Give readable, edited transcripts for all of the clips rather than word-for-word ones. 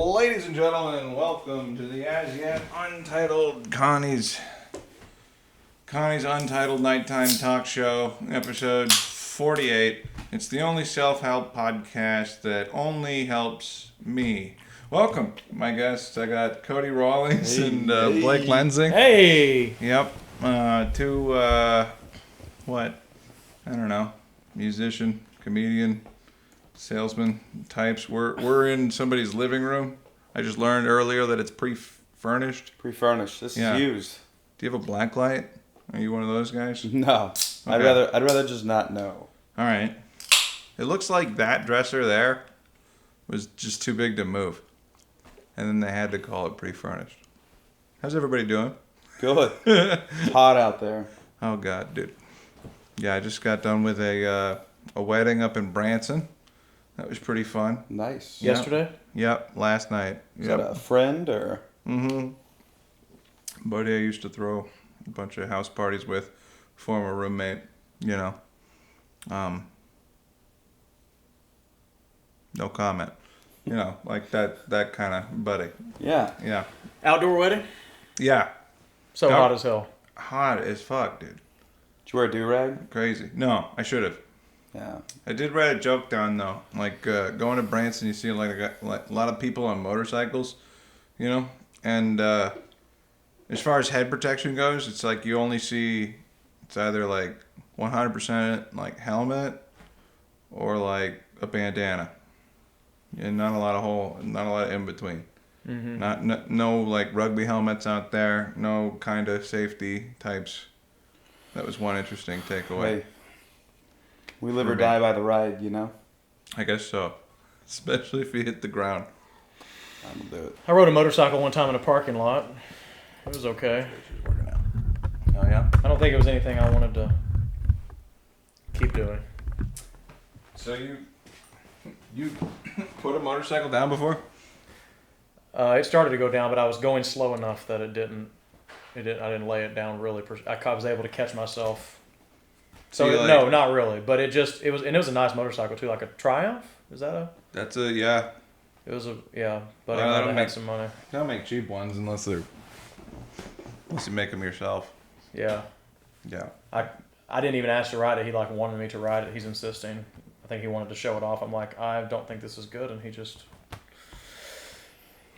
Ladies and gentlemen, welcome to the as yet untitled Connie's Untitled Nighttime Talk Show, episode 48. It's the only self-help podcast that only helps me. Welcome, my guests. I got Cody Rawlings and Blake Lensing. Hey! Yep. Two, what? I don't know. Musician, comedian, salesman types. We're in somebody's living room. I just learned earlier that it's pre-furnished. Pre-furnished. This is used. Do you have a black light? Are you one of those guys? No. Okay. I'd rather just not know. All right. It looks like that dresser there was just too big to move. And then they had to call it pre-furnished. How's everybody doing? Good. It's hot out there. Oh, God, dude. Yeah, I just got done with a wedding up in Branson. That was pretty fun. Nice. Yesterday? Yep, last night. Is that a friend or? Mm-hmm. Buddy I used to throw a bunch of house parties with, former roommate, you know. No comment. You know, like that kind of buddy. Yeah. Yeah. Outdoor wedding? Yeah. So hot as hell. Hot as fuck, dude. Did you wear a do-rag? Crazy. No, I should have. Yeah. I did write a joke down though. Like going to Branson, you see like a lot of people on motorcycles, you know. And as far as head protection goes, it's like you only see it's either like 100% like helmet or like a bandana, and not a lot of in between. Mm-hmm. No like rugby helmets out there. No kind of safety types. That was one interesting takeaway. Hey, we live or die by the ride, you know? I guess so. Especially if you hit the ground. I'm gonna do it. I rode a motorcycle one time in a parking lot. It was okay. Oh, yeah? I don't think it was anything I wanted to keep doing. So you put a motorcycle down before? It started to go down, but I was going slow enough that I didn't lay it down really. I was able to catch myself. So no, not really. But it was a nice motorcycle too, like a Triumph. Is that a? That's a yeah. It was but I had some money. You don't make cheap ones unless you make them yourself. Yeah. Yeah. I didn't even ask to ride it. He wanted me to ride it. He's insisting. I think he wanted to show it off. I'm like, I don't think this is good, and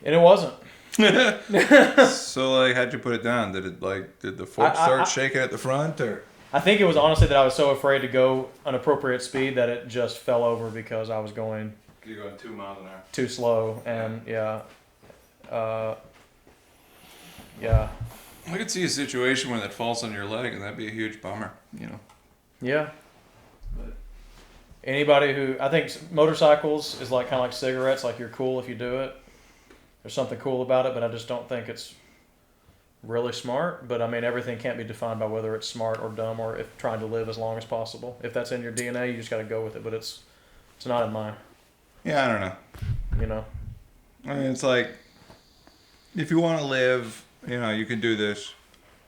and it wasn't. So how'd you put it down? Did the fork start shaking at the front or? I think it was honestly that I was so afraid to go an appropriate speed that it just fell over because I was going. You're going 2 miles an hour. Too slow, and yeah. I could see a situation where that falls on your leg, and that'd be a huge bummer, you know. Yeah. But anybody who I think motorcycles is kind of like cigarettes. Like you're cool if you do it. There's something cool about it, but I just don't think it's really smart. But I mean, everything can't be defined by whether it's smart or dumb or if trying to live as long as possible. If that's in your DNA, you just got to go with it. But it's not in mine. Yeah, I don't know. You know. I mean, it's like if you want to live, you know, you can do this,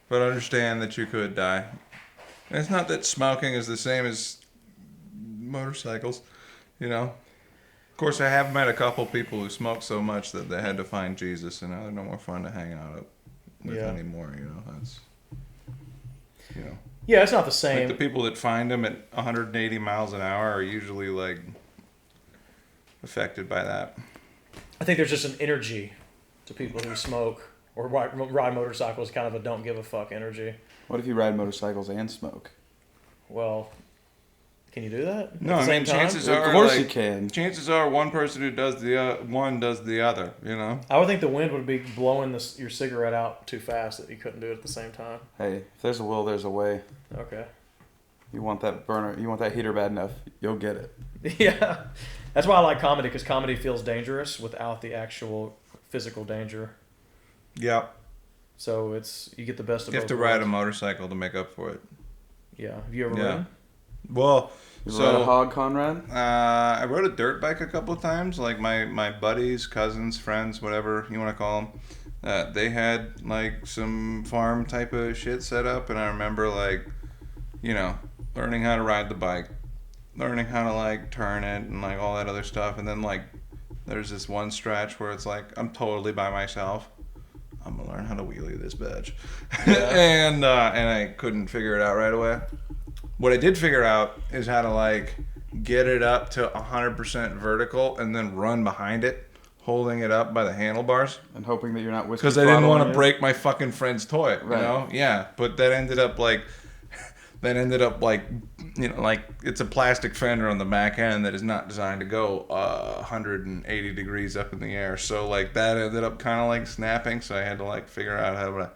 but understand that you could die. And it's not that smoking is the same as motorcycles, you know. Of course, I have met a couple people who smoke so much that they had to find Jesus, and now they're no more fun to hang out with anymore. You know, that's Yeah, it's not the same. Like the people that find them at 180 miles an hour are usually affected by that. I think there's just an energy to people who smoke or ride motorcycles, kind of a don't give a fuck energy. What if you ride motorcycles and smoke? Well, can you do that? No, I mean chances are, of course you can. Chances are, one person who does one does the other. You know. I would think the wind would be blowing your cigarette out too fast that you couldn't do it at the same time. Hey, if there's a will, there's a way. Okay. You want that burner? You want that heater bad enough? You'll get it. Yeah, that's why I like comedy, because comedy feels dangerous without the actual physical danger. Yeah. So you get the best of both worlds. You have to ride a motorcycle to make up for it. Yeah. Have you ever ridden? Well, you rode a hog, Conrad? I rode a dirt bike a couple of times. Like my buddies, cousins, friends, whatever you want to call them. They had some farm type of shit set up, and I remember learning how to ride the bike, learning how to turn it and all that other stuff, and then there's this one stretch where it's like I'm totally by myself. I'm gonna learn how to wheelie this bitch, and I couldn't figure it out right away. What I did figure out is how to like get it up to 100% vertical and then run behind it, holding it up by the handlebars. And hoping that you're not whiskey Because I didn't want to throttling it. break my fucking friend's toy, you Right. know? Yeah, but that ended up like, you know, like it's a plastic fender on the back end that is not designed to go 180 degrees up in the air. So like that ended up kind of like snapping. So I had to like figure out how to,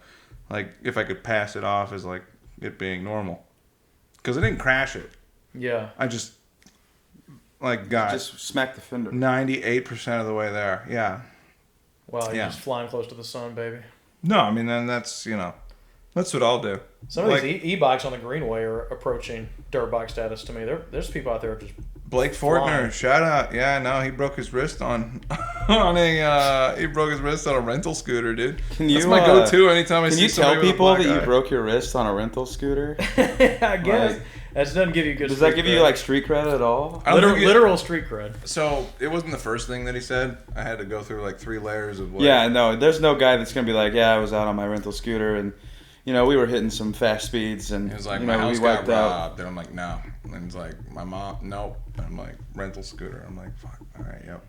like, if I could pass it off as like it being normal. Because I didn't crash it. Yeah. I just like got Just smack the fender. 98% of the way there. Yeah. Wow, you're Yeah. just flying close to the sun, baby. No, I mean then that's, you know, that's what I'll do. Some of Like- these e-bikes on the Greenway are approaching dirt bike status to me. There's people out there just Blake Flying. Fortner, shout out. Yeah, no, he broke his wrist on he broke his wrist on a rental scooter, dude. Can That's you, my go-to anytime I Can see you somebody tell with a people black that eye. you broke your wrist on a rental scooter? I guess Like- that doesn't give you good. Does that street give you cred. like street cred at all? I don't literal, think it- literal street cred? So it wasn't the first thing that he said. I had to go through like 3 layers of like, Yeah, no, there's no guy that's gonna be like, yeah, I was out on my rental scooter and, you know, we were hitting some fast speeds and, He was like, you my know, house we got wiped out. robbed. And I'm like, no. And he's like, my mom, nope. And I'm like, rental scooter. I'm like, fuck. All right, yep.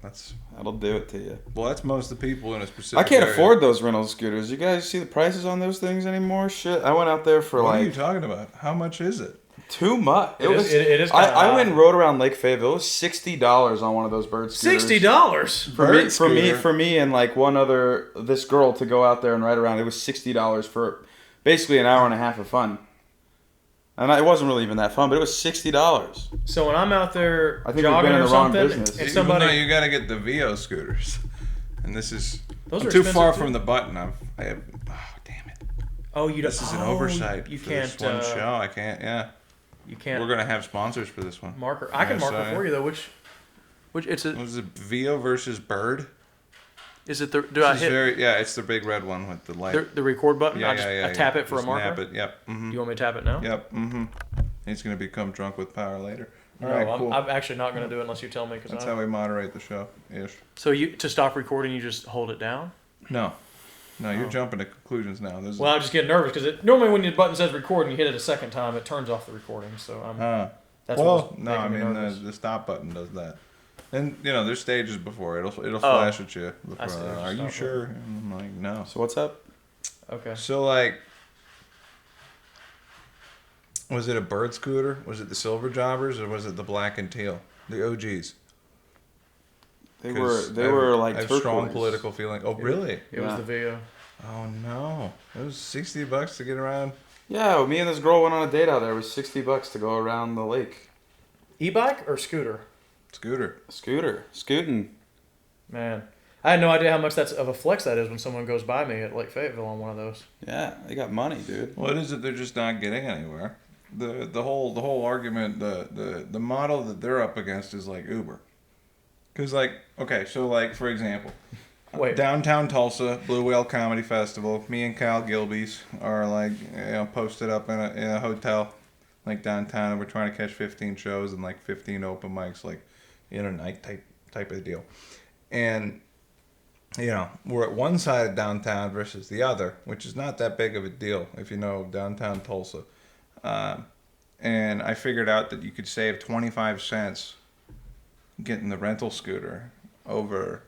That'll do it to you. Well, that's most of the people in a specific I can't area. afford those rental scooters. You guys see the prices on those things anymore? Shit, I went out there for What are you like talking about? How much is it? too much. It is kinda I high. went and rode around Lake Fayetteville. It was $60 on one of those bird scooters. $60 Bird For me, scooter? and like this girl to go out there and ride around. It was $60 for basically an hour and a half of fun. And it wasn't really even that fun, but it was $60. So when I'm out there I think we've jogging been in or the wrong something, business. if Even somebody though you got to get the VO scooters, and this is Those I'm are too expensive, far too. from the button. Oh damn it! oh you don't, This is an oh, oversight. You for can't. this one show. I can't. Yeah, You can't we're gonna have sponsors for this one. marker. I can Yeah, marker so- for you though. Which it's a. Was it VO versus Bird? Is it the? Do I This is hit very, yeah, it's the big red one with the light. the record button? yeah, I just yeah, yeah, I tap yeah. it for Just a marker. Nap it. Yep. Mm-hmm. You want me to tap it now? Yep. Mm-hmm. He's gonna become drunk with power later. All No, right, I'm, cool. I'm actually not going to do it unless you tell me. That's how we moderate the show, ish. So you to stop recording, you just hold it down. No, you're Oh. jumping to conclusions now. This is, Well, I just get nervous because normally when the button says record and you hit it a second time, it turns off the recording. So that's well, what's no, I making me mean nervous. the stop button does that. And you know, there's stages before it'll Oh. flash at you. I see. Before, are you Stop sure? And I'm like, no. So what's up? Okay. So like, was it a bird scooter? Was it the silver jobbers or was it the black and teal? The OGs. They 'Cause were like I have strong turquoise. political feeling. Oh really? It was Yeah. the VO. Oh no! It was $60 to get around. Yeah, me and this girl went on a date out there. It was $60 to go around the lake. E-bike or scooter? Scooter. Scooting. Man, I had no idea how much that's of a flex that is when someone goes by me at Lake Fayetteville on one of those. Yeah, they got money, dude. What is it? They're just not getting anywhere. The whole argument, the model that they're up against is like Uber. Cause like, okay, so like for example, Wait. downtown Tulsa, Blue Whale Comedy Festival. Me and Cal Gilbies are like, posted up in a hotel, like downtown, and we're trying to catch 15 shows and like 15 open mics, like in a night type of deal. And we're at one side of downtown versus the other, which is not that big of a deal if you know downtown Tulsa. And I figured out that you could save 25 cents getting the rental scooter over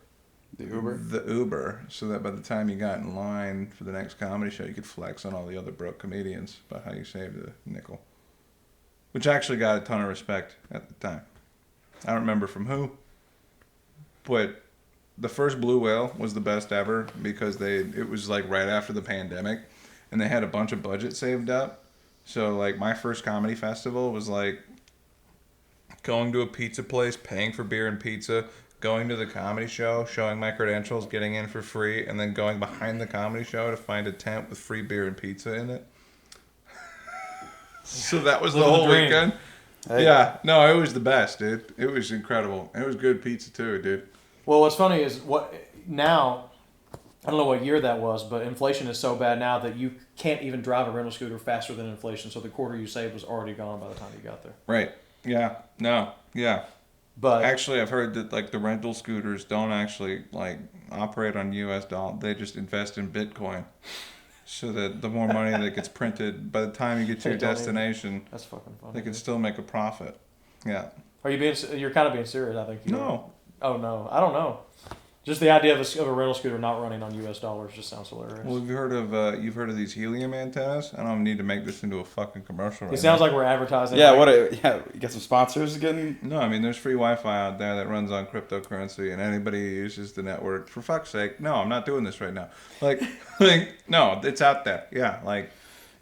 The Uber. the Uber, so that by the time you got in line for the next comedy show, you could flex on all the other broke comedians about how you saved a nickel. Which actually got a ton of respect at the time. I don't remember from who, but the first Blue Whale was the best ever because it was like right after the pandemic, and they had a bunch of budget saved up. So like my first comedy festival was like going to a pizza place, paying for beer and pizza, going to the comedy show, showing my credentials, getting in for free, and then going behind the comedy show to find a tent with free beer and pizza in it. So that was the Living the whole dream. weekend. Hey. Yeah, no, it was the best, dude. It was incredible. It was good pizza too, dude. Well, what's funny is now. I don't know what year that was, but inflation is so bad now that you can't even drive a rental scooter faster than inflation. So the quarter you saved was already gone by the time you got there. Right. Yeah. No. Yeah. But Actually, I've heard that like the rental scooters don't actually like operate on U.S. dollar. They just invest in Bitcoin, so that the more money that gets printed, by the time you get to They your don't even- destination, that's fucking funny. they can dude. still make a profit. Yeah. Are you being? You're kind of being serious. I think. You are. No. Oh no, I don't know. Just the idea of a rental scooter not running on U.S. dollars just sounds hilarious. Well, you've heard of these helium antennas? I don't need to make this into a fucking commercial. Right It sounds now. like we're advertising. Yeah, like, you got some sponsors again? No, I mean there's free Wi-Fi out there that runs on cryptocurrency, and anybody who uses the network, for fuck's sake, no, I'm not doing this right now. Like, no, it's out there. Yeah, like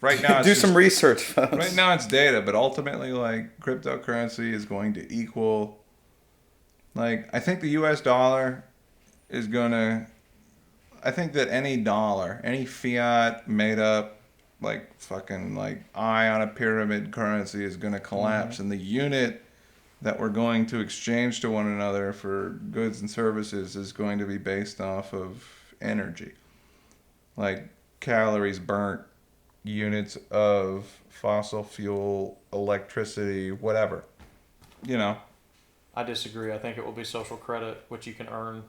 right now. It's Do just- some research, folks. Right now it's data, but ultimately, like cryptocurrency is going to equal. Like, I think the U.S. dollar is gonna. I think that any dollar, any fiat made up, like fucking like eye on a pyramid currency is gonna collapse, and the unit that we're going to exchange to one another for goods and services is going to be based off of energy, like calories burnt, units of fossil fuel, electricity, whatever. You know. I disagree. I think it will be social credit, which you can earn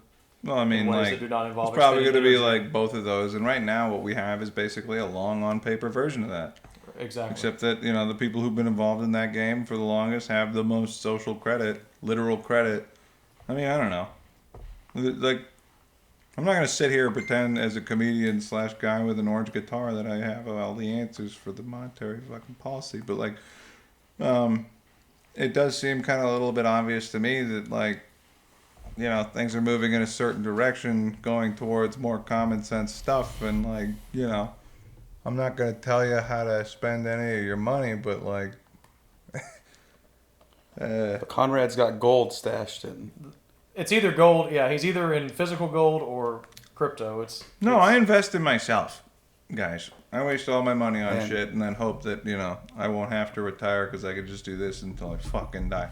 Well, I in mean, ways like that do not involve. it's probably going to expending be energy. like both of those. And right now, what we have is basically a long on paper version of that. Exactly. Except that the people who've been involved in that game for the longest have the most social credit, literal credit. I mean, I don't know. Like, I'm not going to sit here and pretend as a comedian / guy with an orange guitar that I have all the answers for the monetary fucking policy. But like, it does seem kind of a little bit obvious to me that like, things are moving in a certain direction, going towards more common sense stuff. And like, I'm not going to tell you how to spend any of your money, but like, But Conrad's got gold stashed in. It's either gold. Yeah, he's either in physical gold or crypto. no, I invest in myself, guys. I waste all my money on Man. shit and then hope that, I won't have to retire because I could just do this until I fucking die.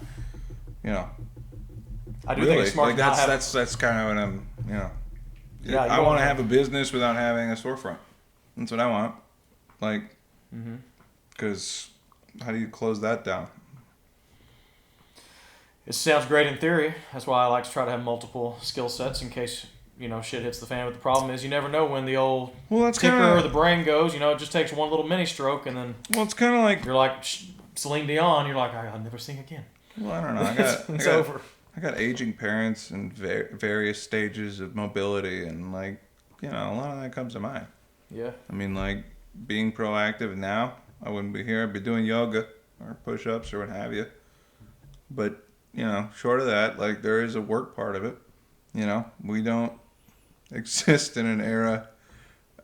I do Really, think it's smart like to not have. that's kind of what I'm, Yeah, you I don't want to have- have a business without having a storefront. That's what I want. Like, Mm-hmm. because how do you close that down? It sounds great in theory. That's why I like to try to have multiple skill sets in case shit hits the fan. But the problem is you never know when the old Well, that's ticker kind or the brain goes. It just takes one little mini stroke, and then well, it's kind of like, you're like Celine Dion. You're like, I'll never sing again. well, I don't know. I got, It's over. I got aging parents and various stages of mobility, and like, a lot of that comes to mind. Yeah. I mean, like, being proactive now, I wouldn't be here. I'd be doing yoga or push-ups or what have you. But, short of that, like, there is a work part of it. We don't exist in an era.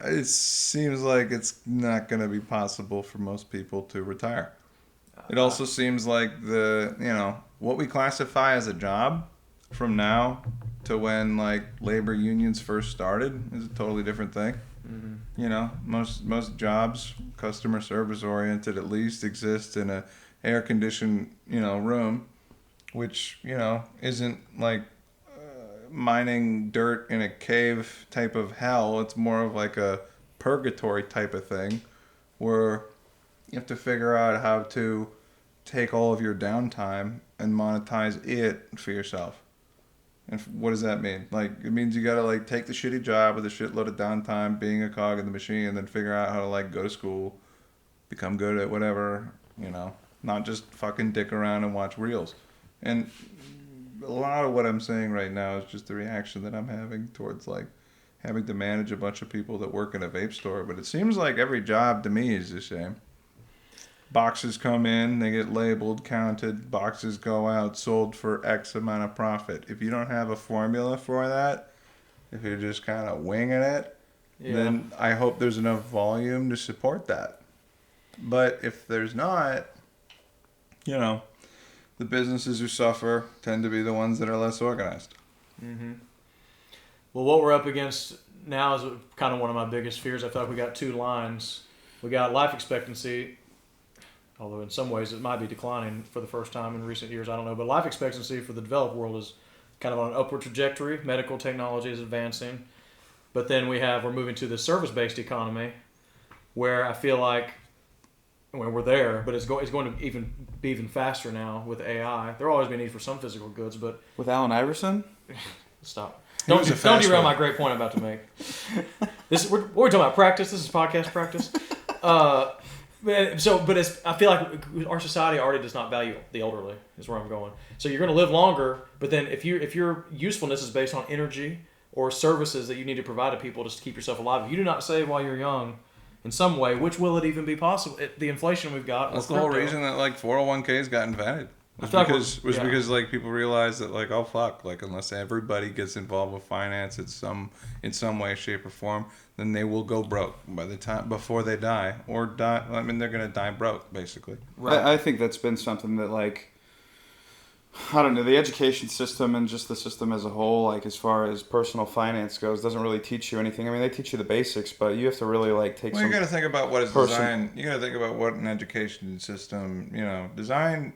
It seems like it's not going to be possible for most people to retire. It also seems like what we classify as a job from now to when, like, labor unions first started is a totally different thing. Mm-hmm. Most jobs, customer service oriented at least, exist in a air conditioned, room, which, isn't like mining dirt in a cave type of hell. It's more of like a purgatory type of thing where you have to figure out how to take all of your downtime and monetize it for yourself. And what does that mean? Like, it means you gotta like take the shitty job with a shitload of downtime, being a cog in the machine, and then figure out how to like go to school, become good at whatever, not just fucking dick around and watch reels. And a lot of what I'm saying right now is just the reaction that I'm having towards like having to manage a bunch of people that work in a vape store. But it seems like every job to me is the same. Boxes come in, they get labeled, counted, boxes go out, sold for X amount of profit. If you don't have a formula for that, if you're just kind of winging it, then I hope there's enough volume to support that. But if there's not, the businesses who suffer tend to be the ones that are less organized. Mm-hmm. Well, what we're up against now is kind of one of my biggest fears. I feel like we got two lines. We got life expectancy, although in some ways it might be declining for the first time in recent years. I don't know. But life expectancy for the developed world is kind of on an upward trajectory. Medical technology is advancing. But then we're moving to the service-based economy where I feel like when we're there, but it's going to be even faster now with AI. There'll always be a need for some physical goods, but With Allen Iverson? stop. He was a Don't fast derail one. my great point I'm about to make. We're talking about practice. This is podcast practice. I feel like our society already does not value the elderly. Is where I'm going. So you're going to live longer, but then if your usefulness is based on energy or services that you need to provide to people just to keep yourself alive, if you do not save while you're young, in some way, which will it even be possible? The inflation we've got. That's the whole reason that like 401ks got invented. Because like people realized that like, oh fuck, like unless everybody gets involved with finance in some way, shape, or form, then they will go broke by the time before they die or die. I mean, they're gonna die broke basically. Right. I think that's been something that, like, I don't know, the education system and just the system as a whole, like as far as personal finance goes, doesn't really teach you anything. I mean, they teach you the basics, but you have to really like take Well, some. you got to think about what it's person- designed. You got to think about what an education system, design,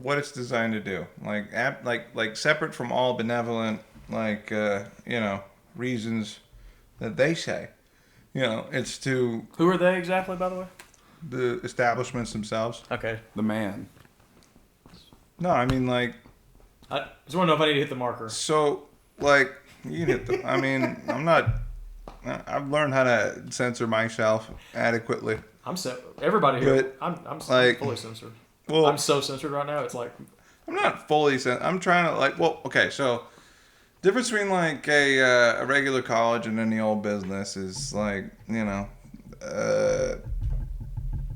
what it's designed to do. Like separate from all benevolent, reasons that they say. It's to Who are they exactly, by the way? the establishments themselves. Okay. The man. No, I mean like. I just want to know if I need to hit the marker. So, like, you hit the. I mean, I'm not. I've learned how to censor myself adequately. Everybody here. But, I'm like, fully censored. Well, I'm so censored right now. It's like I'm not fully I'm trying to like. Well, okay, so difference between like a regular college and any old business is like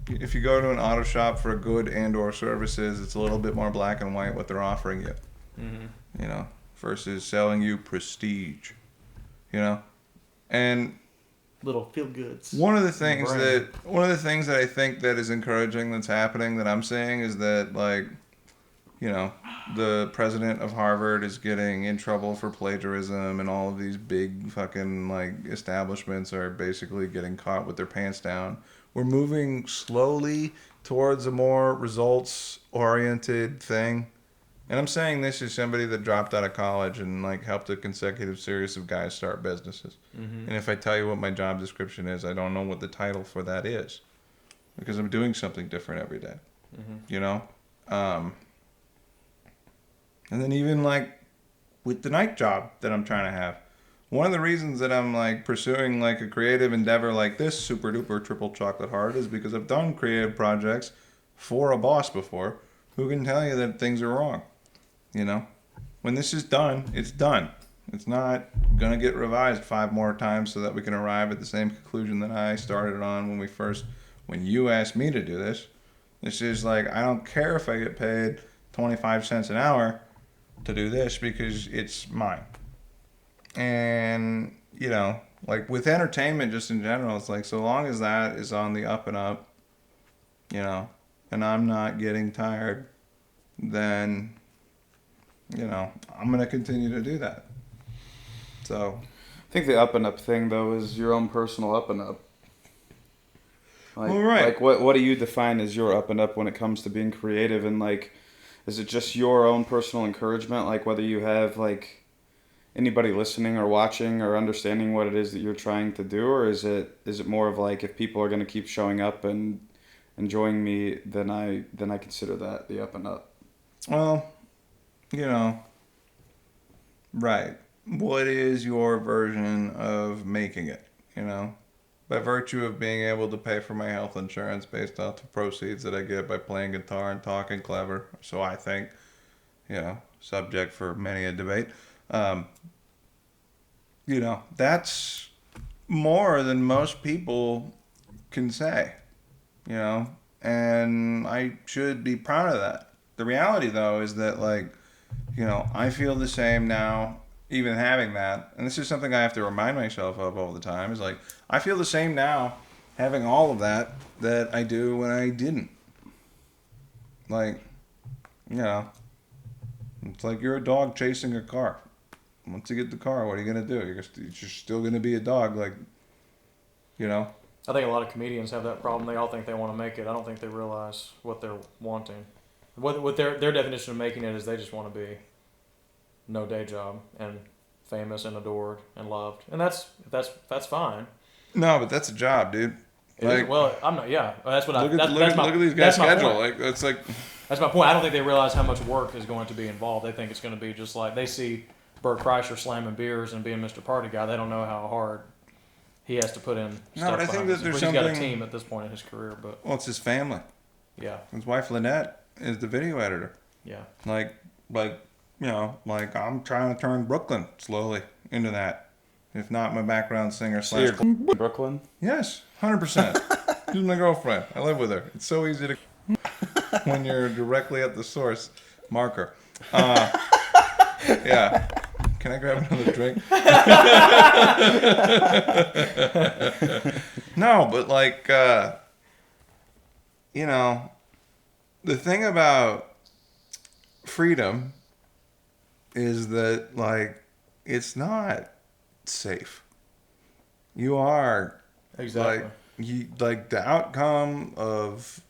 if you go to an auto shop for a good and/or services, it's a little bit more black and white what they're offering you. mm-hmm. Versus selling you prestige. And little feel goods. one of the things that I think that is encouraging that's happening that I'm seeing is that like, the president of Harvard is getting in trouble for plagiarism and all of these big fucking like establishments are basically getting caught with their pants down. We're moving slowly towards a more results oriented thing. And I'm saying this as somebody that dropped out of college and like helped a consecutive series of guys start businesses. Mm-hmm. And if I tell you what my job description is, I don't know what the title for that is because I'm doing something different every day. Mm-hmm. And then even like with the night job that I'm trying to have, one of the reasons that I'm like pursuing like a creative endeavor like this super duper triple chocolate heart is because I've done creative projects for a boss before who can tell you that things are wrong. When this is done, it's done. It's not going to get revised 5 more times so that we can arrive at the same conclusion that I started on when you asked me to do this. This is like, I don't care if I get paid 25 cents an hour to do this because it's mine. And, like with entertainment just in general, it's like so long as that is on the up and up, and I'm not getting tired, then, I'm going to continue to do that. So I think the up and up thing though is your own personal up and up. Like, well, right. Like what do you define as your up and up when it comes to being creative, and like, is it just your own personal encouragement? Like whether you have like anybody listening or watching or understanding what it is that you're trying to do, or is it more of like if people are going to keep showing up and enjoying me, then I consider that the up and up. Well, right. What is your version of making it, By virtue of being able to pay for my health insurance based off the proceeds that I get by playing guitar and talking clever. So I think, subject for many a debate. That's more than most people can say, and I should be proud of that. The reality though is that like, I feel the same now, even having that, and this is something I have to remind myself of all the time, is like, I feel the same now, having all of that I do when I didn't. Like, it's like you're a dog chasing a car. Once you get the car, what are you going to do? You're still going to be a dog, like, I think a lot of comedians have that problem. They all think they want to make it. I don't think they realize what they're wanting. What their definition of making it is they just want to be no day job and famous and adored and loved, and that's fine. No, but that's a job, dude. Like, well, I'm not. Yeah, that's what look at that's my, look at these guys' that's my schedule. point. Like that's like That's my point. I don't think they realize how much work is going to be involved. They think it's going to be just like they see Bert Kreischer slamming beers and being Mr. Party Guy. They don't know how hard he has to put in. No, Stuff but I think behind that the there's scenes. He's got a something- team at this point in his career, but well, it's his family. yeah, His wife Lynette is the video editor. yeah. Like like I'm trying to turn Brooklyn slowly into that. If not, my background singer So you're slash. Brooklyn. Yes, 100%. She's my girlfriend. I live with her. It's so easy to when you're directly at the source marker. Yeah. Can I grab another drink? No, but like, the thing about freedom is that like it's not safe. You are Exactly. like the outcome of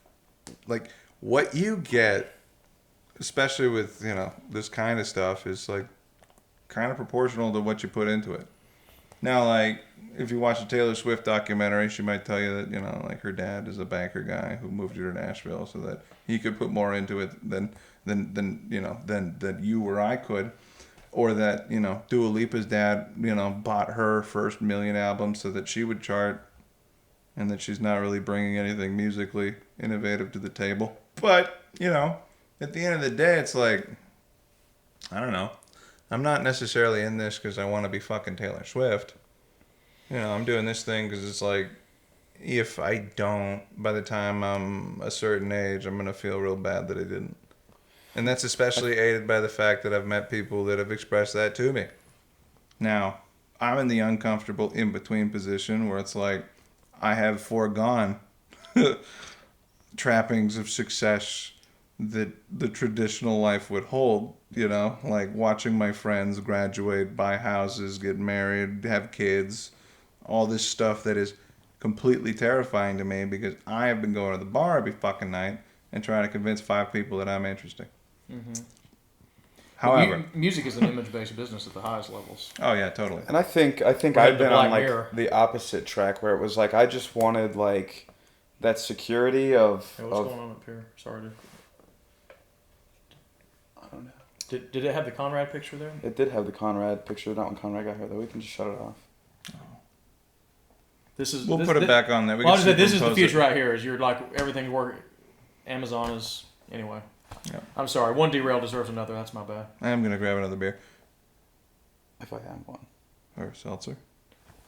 like what you get, especially with this kind of stuff, is like kind of proportional to what you put into it. Now, like if you watch a Taylor Swift documentary, she might tell you that like her dad is a banker guy who moved her to Nashville so that he could put more into it than you or I could. Or that, Dua Lipa's dad, bought her first million albums so that she would chart, and that she's not really bringing anything musically innovative to the table. But, at the end of the day, it's like, I don't know. I'm not necessarily in this because I want to be fucking Taylor Swift. I'm doing this thing because it's like, if I don't, by the time I'm a certain age, I'm going to feel real bad that I didn't. And that's especially aided by the fact that I've met people that have expressed that to me. Now, I'm in the uncomfortable in-between position where it's like I have foregone trappings of success that the traditional life would hold, like watching my friends graduate, buy houses, get married, have kids, all this stuff that is completely terrifying to me because I have been going to the bar every fucking night and trying to convince 5 people that I'm interesting. Mm-hmm. However, music is an image-based business at the highest levels. oh yeah, totally. And I think Right, I've the been Black on like Mirror. the opposite track where it was like I just wanted like that security of Hey, what's going on up here? Sorry, dude. I don't know. Did it have the Conrad picture there? It did have the Conrad picture, not when Conrad got here though. We can just shut it off. We'll put it back on there. We Well, I can just said this is the superimpose future it. right here. Is you're like everything work. Amazon is anyway. Yeah. I'm sorry. One derail deserves another. That's my bad. I am gonna grab another beer If I have one. or seltzer.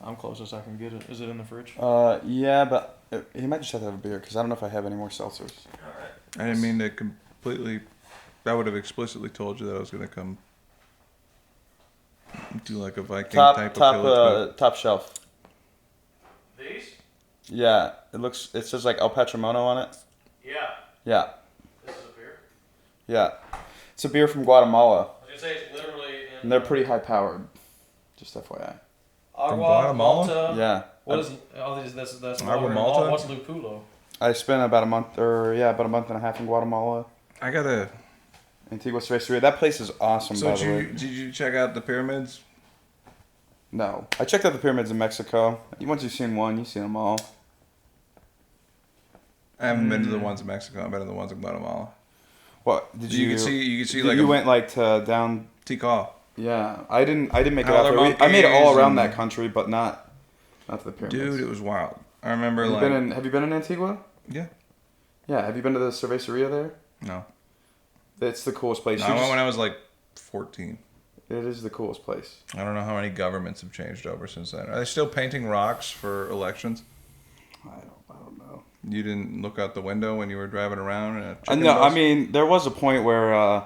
I'm closest I can get it. Is it in the fridge? Yeah, but he might just have to have a beer because I don't know if I have any more seltzers. I didn't mean to completely. I would have explicitly told you that I was gonna come do like a Viking type of pillage. Top shelf. These? Yeah, it says like El Patrimonio on it. Yeah. Yeah, This is a beer. yeah. It's a beer from Guatemala, I was gonna say it's literally. and they're pretty high powered. Just FYI. Agua, Guatemala? Malta. Yeah. What is? Oh, that's Agua water. Malta? What's Lupulo? I spent about a month and a half in Guatemala. I gotta. Antigua Cerveceria. That place is awesome, So by the way. did you check out the pyramids? No. I checked out the pyramids in Mexico. Once you've seen one, you've seen them all. I haven't been to the ones in Mexico. I've been to the ones in Guatemala. What? Did you... You can see did like you a went like to down... Tikal. Yeah. I didn't make it Howler out there. I made it all monkeys around and- that country, but not to the pyramids. Dude, it was wild. I remember Have you been in Antigua? Yeah. Yeah. Have you been to the Cerveceria there? No. It's the coolest place. No, I went when I was like 14. It is the coolest place. I don't know how many governments have changed over since then. Are they still painting rocks for elections? I don't know. You didn't look out the window when you were driving around in a chicken No, bus? I mean there was a point where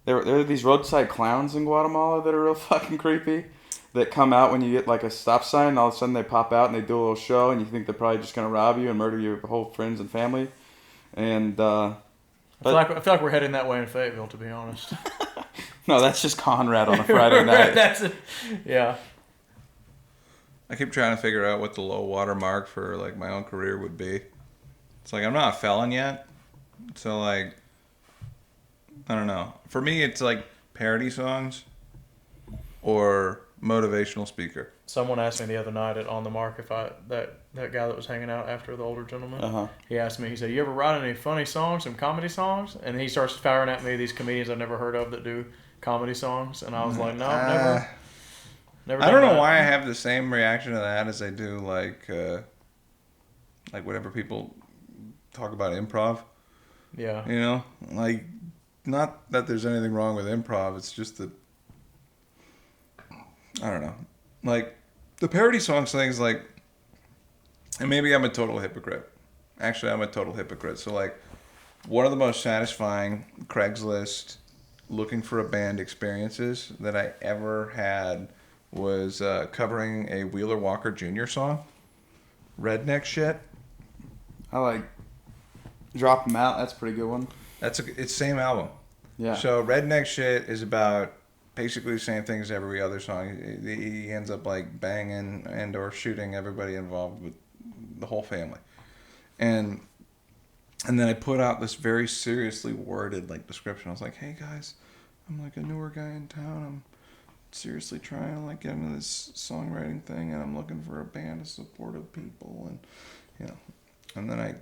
there are these roadside clowns in Guatemala that are real fucking creepy. That come out when you get like a stop sign, and all of a sudden they pop out and they do a little show, and you think they're probably just gonna rob you and murder your whole friends and family. And I feel like we're heading that way in Fayetteville, to be honest. no, that's just Conrad on a Friday night. That's it. Yeah. I keep trying to figure out what the low water mark for like my own career would be. It's like I'm not a felon yet, so like I don't know. For me, it's like parody songs or motivational speaker. Someone asked me the other night at On the Mark if that guy that was hanging out after the older gentleman. He asked me. He said, "You ever write any funny songs, some comedy songs?" And he starts firing at me these comedians I've never heard of that do comedy songs, and I was like, "No, never." I don't know why I have the same reaction to that as I do like whenever people talk about improv. Yeah. You know, like, not that there's anything wrong with improv. It's just that I don't know. Like, the parody songs things, like, and maybe I'm a total hypocrite. Actually, I'm a total hypocrite. So, like, one of the most satisfying Craigslist looking for a band experiences that I ever had was covering a Wheeler Walker Jr. song, Redneck Shit. I like Drop 'Em Out. That's a pretty good one. It's same album. Yeah. So Redneck Shit is about basically the same thing as every other song. He ends up like banging and or shooting everybody involved with the whole family. And then I put out this very seriously worded like description. I was like, "Hey guys, I'm like a newer guy in town. I'm seriously trying to like get into this songwriting thing, and I'm looking for a band of supportive people." And you know, and then I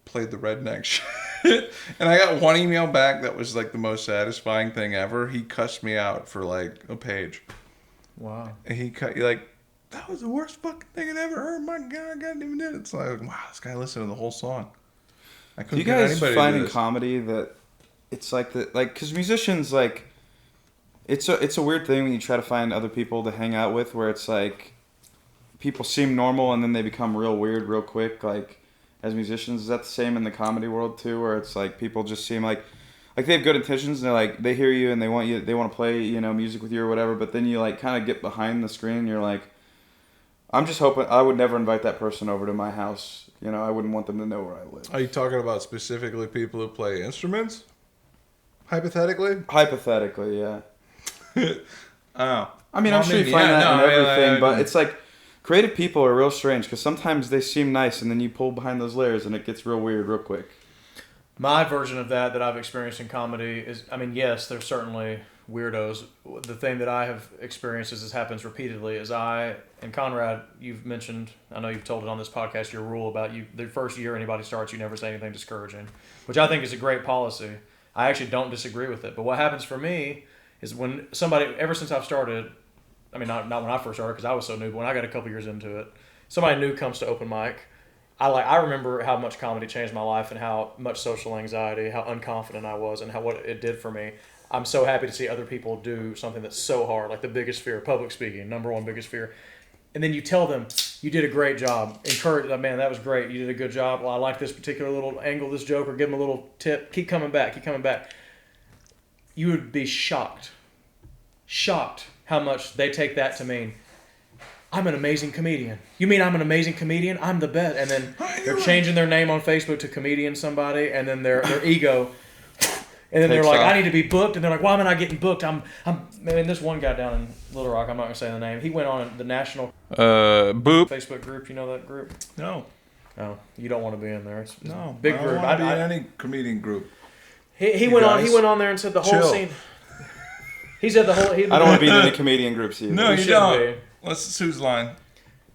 played the redneck shit, and I got one email back that was like the most satisfying thing ever. He cussed me out for like a page. Wow. And he cut like, "That was the worst fucking thing I'd ever heard. My God, I didn't even did it." So I was like, wow, this guy listened to the whole song. I Do couldn't you get guys anybody find to do in this. comedy that it's like because musicians like it's a weird thing when you try to find other people to hang out with where it's like people seem normal and then they become real weird real quick. Like as musicians, is that the same in the comedy world too, where it's like people just seem like they have good intentions and they're like they hear you and they want to play music with you or whatever, but then you like kind of get behind the screen and you're like, I'm just hoping I would never invite that person over to my house. I wouldn't want them to know where I live. Are you talking about specifically people who play instruments? Hypothetically? Hypothetically, yeah. Oh. I mean, I'm sure you find that in everything, but it's like creative people are real strange because sometimes they seem nice and then you pull behind those layers and it gets real weird real quick. My version of that I've experienced in comedy is, I mean, yes, there's certainly weirdos. The thing that I have experienced is this happens repeatedly is and Conrad, you've mentioned, I know you've told it on this podcast, your rule about the first year anybody starts, you never say anything discouraging, which I think is a great policy. I actually don't disagree with it. But what happens for me is when somebody, ever since I've started, I mean, not when I first started because I was so new, but when I got a couple years into it, somebody new comes to open mic. I remember how much comedy changed my life and how much social anxiety, how unconfident I was, and what it did for me. I'm so happy to see other people do something that's so hard, like the biggest fear, public speaking, number one biggest fear. And then you tell them, you did a great job. Encourage them, man, that was great. You did a good job. Well, I like this particular little angle of this joke, or give them a little tip. Keep coming back, keep coming back. You would be shocked how much they take that to mean, I'm an amazing comedian. You mean I'm an amazing comedian? I'm the best. And then they're changing their name on Facebook to comedian somebody, and then their ego, and then they're like, I need to be booked, and they're like, why am I not getting booked? Man, this one guy down in Little Rock, I'm not gonna say the name. He went on the national boop Facebook group. You know that group? No. Oh, you don't want to be in there. It's No. big I group. don't want to be in any comedian group. He went on there and said the whole Chill. scene. He said the whole. I don't want to be in any comedian groups either. No, you shouldn't don't. be. Let's whose line?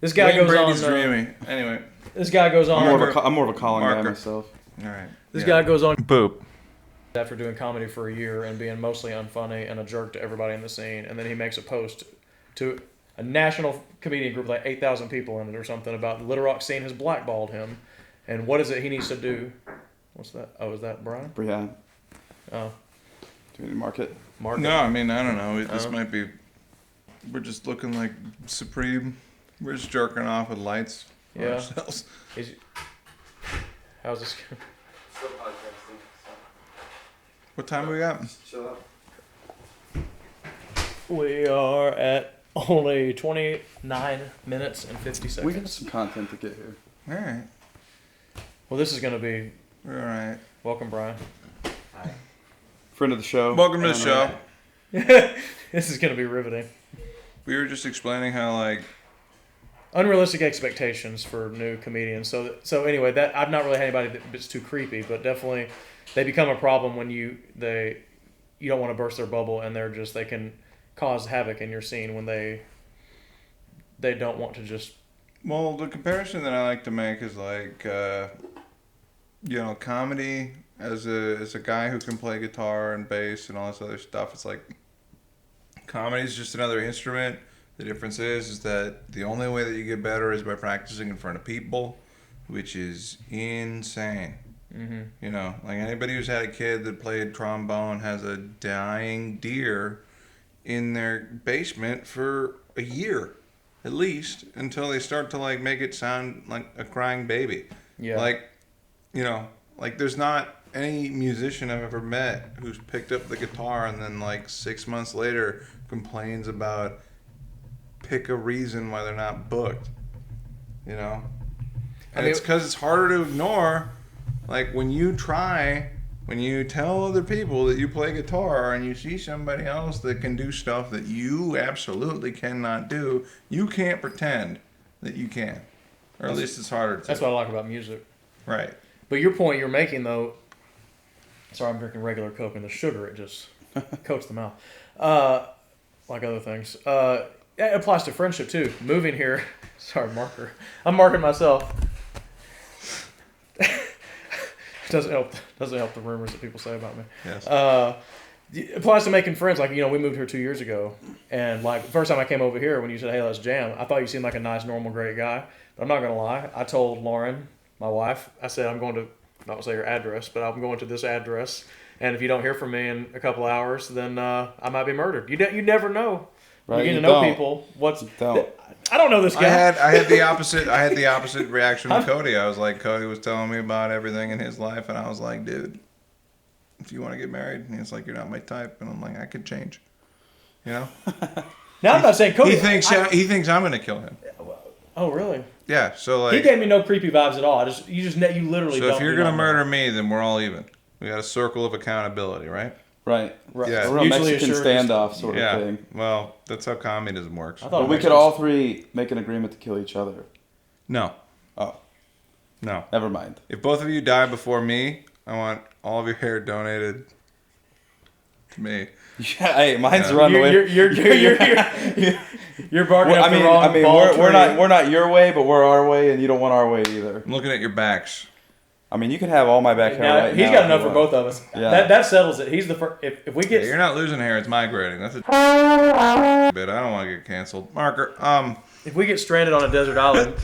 This guy Wayne goes Brady's on. dreaming. Anyway. This guy goes on. I'm more of a calling guy Marker. myself. All right. This guy goes on Boop. after doing comedy for a year and being mostly unfunny and a jerk to everybody in the scene, and then he makes a post to a national comedian group with like 8,000 people in it or something about the Little Rock scene has blackballed him, and what is it he needs to do? What's that? Oh, is that Brian? But yeah. Oh, Do we need to mark it? Mark. No, I mean, I don't know. This might be... We're just looking like Supreme. We're just jerking off with lights. on Yeah. ourselves. How's this? Still podcasting. What time we got? Chill out. We are at only 29 minutes and 50 seconds. We got some content to get here. All right. Well, this is going to be... We're all right. Welcome, Brian. Friend of the show. Welcome to the show. This is going to be riveting. We were just explaining how, like... Unrealistic expectations for new comedians. So anyway, that I've not really had anybody that's too creepy, but definitely they become a problem when you don't want to burst their bubble, and they can cause havoc in your scene when they they don't want to just. Well, the comparison that I like to make is like, comedy as a guy who can play guitar and bass and all this other stuff. It's like comedy is just another instrument. The difference is that the only way that you get better is by practicing in front of people, which is insane. Mm-hmm. Like anybody who's had a kid that played trombone has a dying deer in their basement for a year, at least, until they start to like make it sound like a crying baby. Yeah. Like, like there's not any musician I've ever met who's picked up the guitar and then like 6 months later complains about pick a reason why they're not booked. And it's because it's harder to ignore. Like when you tell other people that you play guitar and you see somebody else that can do stuff that you absolutely cannot do, you can't pretend that you can. Or at least it's harder to. That's what I like about music. Right. But your point you're making, though, sorry, I'm drinking regular Coke, and the sugar, it just coats the mouth. Like other things. It applies to friendship, too. Moving here, sorry, marker. I'm marking myself. Doesn't help the rumors that people say about me. Yes. It applies to making friends. Like, we moved here 2 years ago, and like the first time I came over here, when you said, "Hey, let's jam," I thought you seemed like a nice, normal, great guy. But I'm not gonna lie. I told Lauren, my wife, I said I'm going to, not to say her address, but I'm going to this address, and if you don't hear from me in a couple hours, then I might be murdered. You never know. Right, you get you to know don't. people. Don't. I don't know this guy. I had the opposite reaction with Cody. I was like, Cody was telling me about everything in his life, and I was like, dude, if you want to get married, and he's like, you're not my type, and I'm like, I could change. Now I'm not saying Cody. He thinks I'm gonna kill him. Oh really? Yeah. So like, He gave me no creepy vibes at all. You literally. so don't if you're do gonna nothing. murder me, then we're all even. We got a circle of accountability, right? Right. Yeah. A real Mutually Mexican assured standoff sort Yeah. of thing. Well, that's how communism works. I thought But we could all three make an agreement to kill each other. No. Oh, No. never mind. If both of you die before me, I want all of your hair donated to me. Yeah, hey, mine's Yeah. run away. You're barking Well, up the wrong ball we're not your way, but we're our way, and you don't want our way either. I'm looking at your backs. I mean, you can have all my back hair right He's now got if enough you for want. both of us. Yeah. That settles it. He's the first. If we get, Yeah, you're not losing hair; it's migrating. That's a bit. I don't want to get canceled. Marker. if we get stranded on a desert island,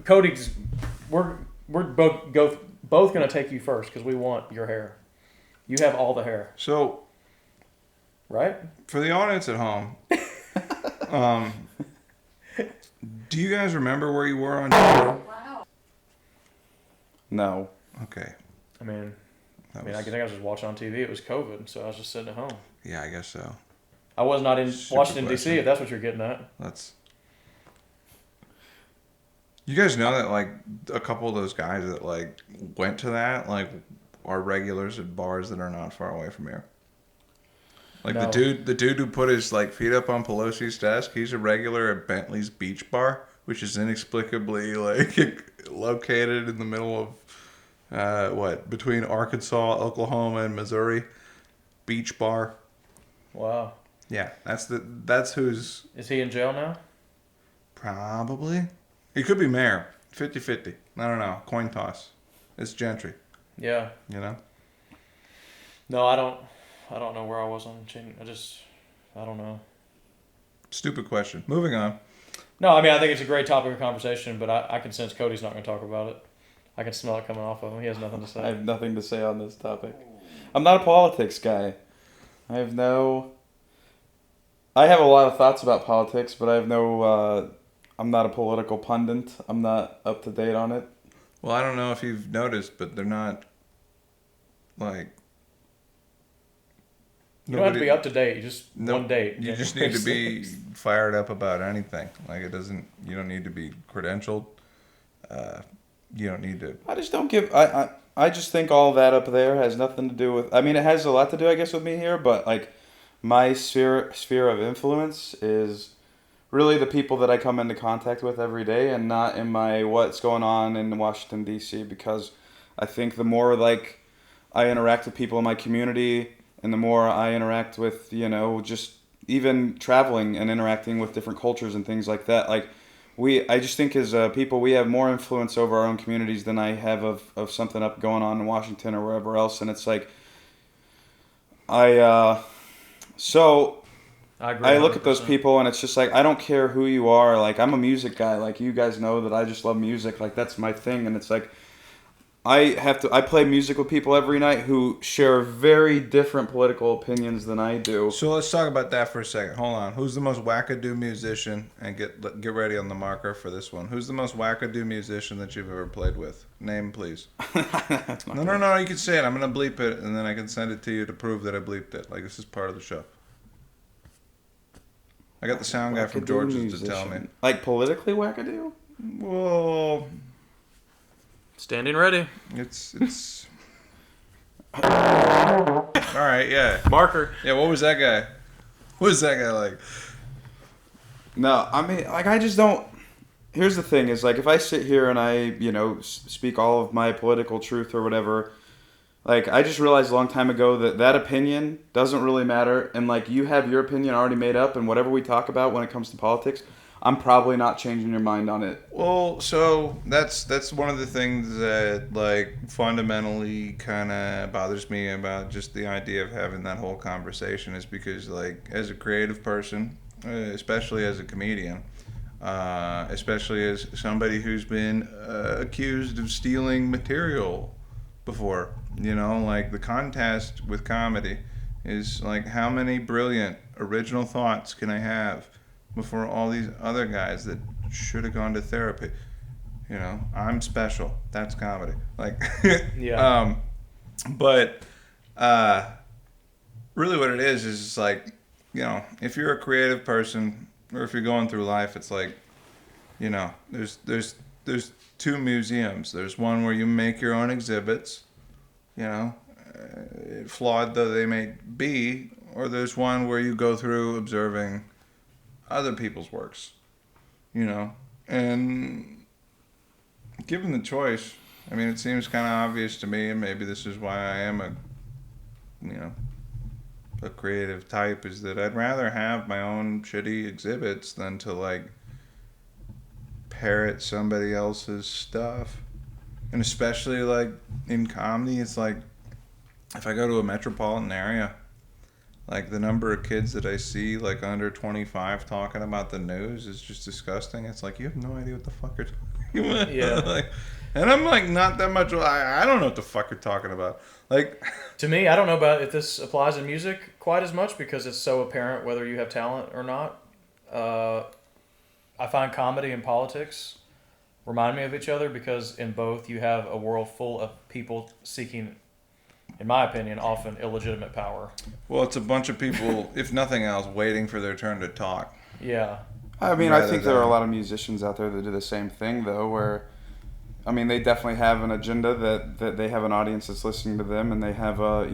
Cody's, we're both going to take you first because we want your hair. You have all the hair, So right? for the audience at home, do you guys remember where you were on? No. Okay. I mean, That I was- think I was just watching on TV. It was COVID, so I was just sitting at home. Yeah, I guess so. I was not in Super Washington question. D.C. If that's what you're getting at. Let's. You guys know that like a couple of those guys that like went to that like are regulars at bars that are not far away from here. Like No. the dude who put his like feet up on Pelosi's desk, he's a regular at Bentley's Beach Bar, which is inexplicably like located in the middle of between Arkansas, Oklahoma, and Missouri. Beach Bar. Wow. Yeah, that's who's Is he in jail now? probably. He could be mayor. 50-50. I don't know. Coin toss. It's Gentry. Yeah. You know. No, I don't know where I was on chain. I don't know. Stupid question. Moving on. No, I mean, I think it's a great topic of conversation, but I can sense Cody's not going to talk about it. I can smell it coming off of him. He has nothing to say. I have nothing to say on this topic. I'm not a politics guy. I have a lot of thoughts about politics, but I'm not a political pundit. I'm not up to date on it. Well, I don't know if you've noticed, but they're not like. You don't have to be up to date. You just one date. You just need to be fired up about anything. Like it doesn't. You don't need to be credentialed. You don't need to. I just don't give. I just think all that up there has nothing to do with. I mean, it has a lot to do, I guess, with me here, but like my sphere of influence is really the people that I come into contact with every day, and not in my what's going on in Washington D.C. Because I think the more like I interact with people in my community, and the more I interact with just even traveling and interacting with different cultures and things like that, like I just think as people, we have more influence over our own communities than I have of something up going on in Washington or wherever else. And it's like, so I agree. I look at those 100%. people and it's just like, I don't care who you are. Like, I'm a music guy. Like, you guys know that I just love music. Like, that's my thing. And it's like, I play music with people every night who share very different political opinions than I do. So let's talk about that for a second. Hold on. Who's the most wackadoo musician? And get ready on the marker for this one. Who's the most wackadoo musician that you've ever played with? Name, please. That's not No. You can say it. I'm gonna bleep it, and then I can send it to you to prove that I bleeped it. Like, this is part of the show. I got the sound guy from Wackadoo George's to tell me. musician. Like, politically wackadoo? Well, Standing ready. it's. All right. Yeah. Marker. Yeah. What was that guy? What was that guy like? No, I mean, like, I just don't. Here's the thing: is like, if I sit here and I, speak all of my political truth or whatever, like, I just realized a long time ago that opinion doesn't really matter, and like, you have your opinion already made up, and whatever we talk about when it comes to politics, I'm probably not changing your mind on it. Well, so that's one of the things that like fundamentally kind of bothers me about just the idea of having that whole conversation is because like as a creative person, especially as a comedian, especially as somebody who's been accused of stealing material before, like the contest with comedy is like how many brilliant original thoughts can I have before all these other guys that should have gone to therapy. I'm special. That's comedy. Like, Yeah. But really, what it is just like, if you're a creative person or if you're going through life, it's like, there's two museums. There's one where you make your own exhibits, flawed though they may be, or there's one where you go through observing other people's works, and given the choice, I mean, it seems kind of obvious to me, and maybe this is why I am a creative type, is that I'd rather have my own shitty exhibits than to like parrot somebody else's stuff. And especially like in comedy, it's like if I go to a metropolitan area, like the number of kids that I see like under 25 talking about the news is just disgusting. It's like, you have no idea what the fuck you're talking about. Yeah. Like, and I'm like, not that much. I don't know what the fuck you're talking about. Like, To me, I don't know about if this applies in music quite as much because it's so apparent whether you have talent or not. I find comedy and politics remind me of each other because in both you have a world full of people seeking, in my opinion, often illegitimate power. well, it's a bunch of people, if nothing else, waiting for their turn to talk. Yeah. I mean, I Rather think there are a than- lot of musicians out there that do the same thing, though, where, I mean, they definitely have an agenda that they have an audience that's listening to them, and they have a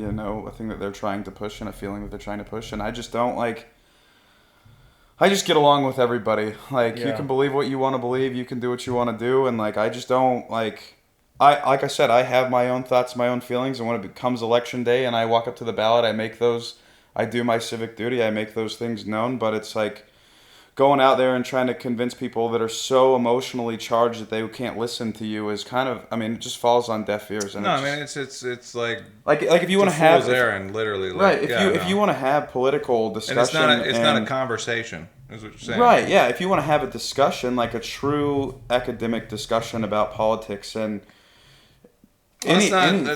thing that they're trying to push and a feeling that they're trying to push, and I just don't like. I just get along with everybody. Like, you Yeah. can believe what you want to believe, you can do what you want to do, and like, I just don't like. Like I said, I have my own thoughts, my own feelings, and when it becomes election day and I walk up to the ballot, I do my civic duty, I make those things known, but it's like going out there and trying to convince people that are so emotionally charged that they can't listen to you is kind of, I mean, it just falls on deaf ears. And No, I mean, it's like if you want to it's a have fool's errand, literally. Like, right, yeah, if you want to have political discussion, and it's not a conversation, is what you're saying. right, yeah, if you want to have a discussion, like a true academic discussion about politics and Well, that's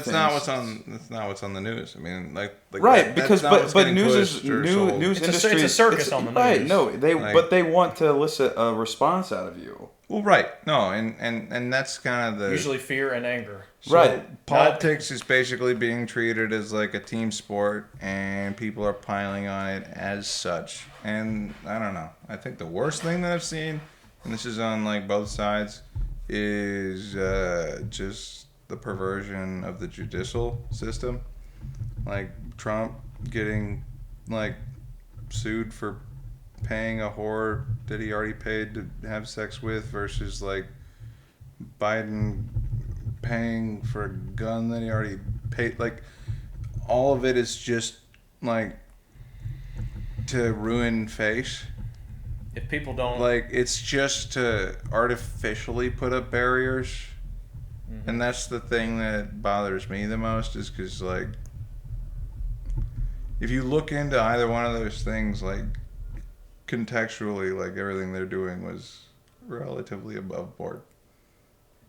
not things. what's on the news. I mean, like Right, that- because that's not what's but getting news pushed is or new sold. news It's a- industry. it's a circus on the Right, news. no, Like- but they want to elicit a response out of you. Well, right, no, and that's kind of the Usually fear and anger. so Right. Politics is basically being treated as like a team sport, and people are piling on it as such. And I don't know. I think the worst thing that I've seen, and this is on like both sides, is just the perversion of the judicial system. Like Trump getting like sued for paying a whore that he already paid to have sex with versus like Biden paying for a gun that he already paid. Like all of it is just like to ruin face. if people don't Like, it's just to artificially put up barriers. And that's the thing that bothers me the most, is because, like, if you look into either one of those things, like, contextually, like, everything they're doing was relatively above board.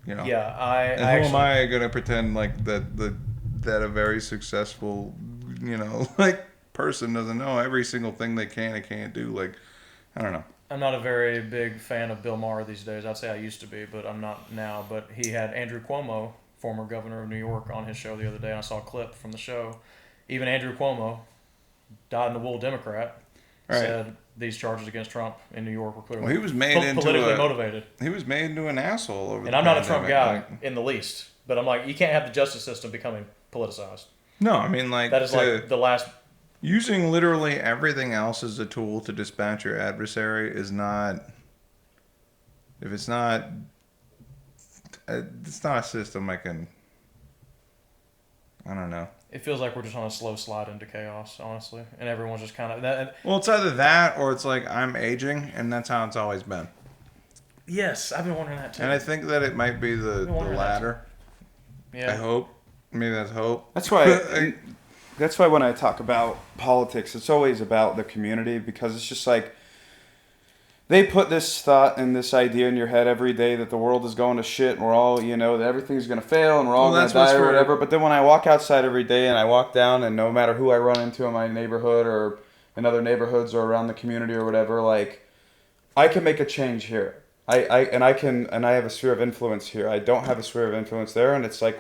You know? yeah, I And who am I going to pretend, like, that a very successful, like, person doesn't know every single thing they can and can't do? Like, I don't know. I'm not a very big fan of Bill Maher these days. I'd say I used to be, but I'm not now. But he had Andrew Cuomo, former governor of New York, on his show the other day, and I saw a clip from the show. Even Andrew Cuomo, dyed-in-the-wool Democrat, Right. said these charges against Trump in New York were clearly Well, he was made into politically motivated. He was made into an asshole over. And the I'm not a Trump pandemic. guy Like, in the least, but I'm like, you can't have the justice system becoming politicized. no, I mean, like, That is like the last. using literally everything else as a tool to dispatch your adversary is not. If it's not a system I can. I don't know. It feels like we're just on a slow slide into chaos, honestly, and everyone's just kind of that. Well, it's either that or it's like I'm aging, and that's how it's always been. Yes, I've been wondering that too. And I think that it might be the wondering that latter. Yeah. I hope. Maybe that's hope. That's why. That's why when I talk about politics, it's always about the community, because it's just like they put this thought and this idea in your head every day that the world is going to shit and we're all, that everything's going to fail and we're all going to die or whatever. But then when I walk outside every day and I walk down, and no matter who I run into in my neighborhood or in other neighborhoods or around the community or whatever, like, I can make a change here. I have a sphere of influence here. I don't have a sphere of influence there. And it's like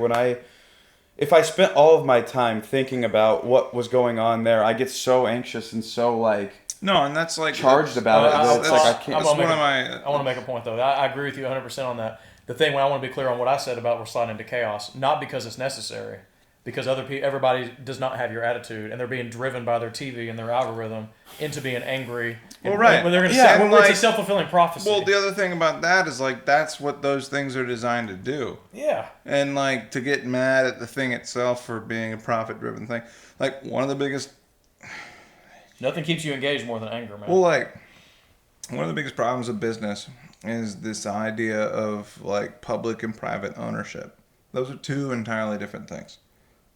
if I spent all of my time thinking about what was going on there, I get so anxious and so, like, no, and that's like charged about it. That it's like I can't. I want to make a point though. I agree with you 100% on that. The thing I want to be clear on what I said about we're sliding into chaos, not because it's necessary, because everybody does not have your attitude, and they're being driven by their TV and their algorithm into being angry. Well, right. When they're going to Yeah, say, and it's like- a self-fulfilling prophecy. Well, the other thing about that is, like, that's what those things are designed to do. Yeah. And, like, to get mad at the thing itself for being a profit-driven thing. Like, one of the biggest... Nothing keeps you engaged more than anger, man. Well, like, one of the biggest problems of business is this idea of, like, public and private ownership. Those are two entirely different things.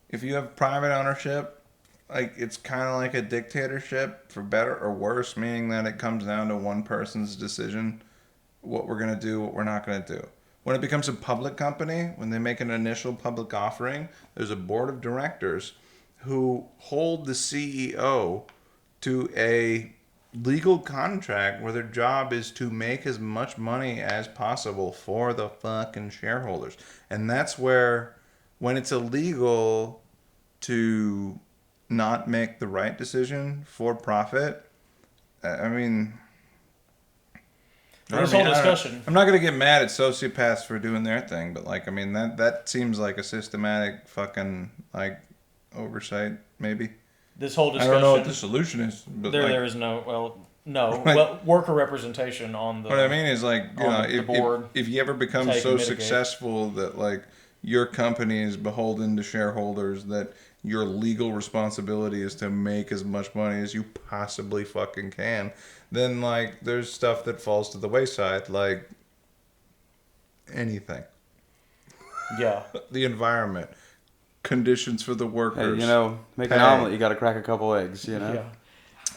If you have private ownership, like, it's kind of like a dictatorship, for better or worse, meaning that it comes down to one person's decision, what we're going to do, what we're not going to do. When it becomes a public company, when they make an initial public offering, there's a board of directors who hold the CEO to a legal contract where their job is to make as much money as possible for the fucking shareholders. And that's where, when it's illegal to not make the right decision for profit, I mean... This whole discussion... I'm not going to get mad at sociopaths for doing their thing, but, like, I mean, that seems like a systematic fucking, like, oversight, maybe. This whole discussion... I don't know what the solution is, but there is no, worker representation on the... What I mean is, like, if you ever become so mitigate. successful that, like, your company is beholden to shareholders, that your legal responsibility is to make as much money as you possibly fucking can, then, like, there's stuff that falls to the wayside, like anything. Yeah. The environment, conditions for the workers. Hey, make an omelet, you got to crack a couple eggs, Yeah.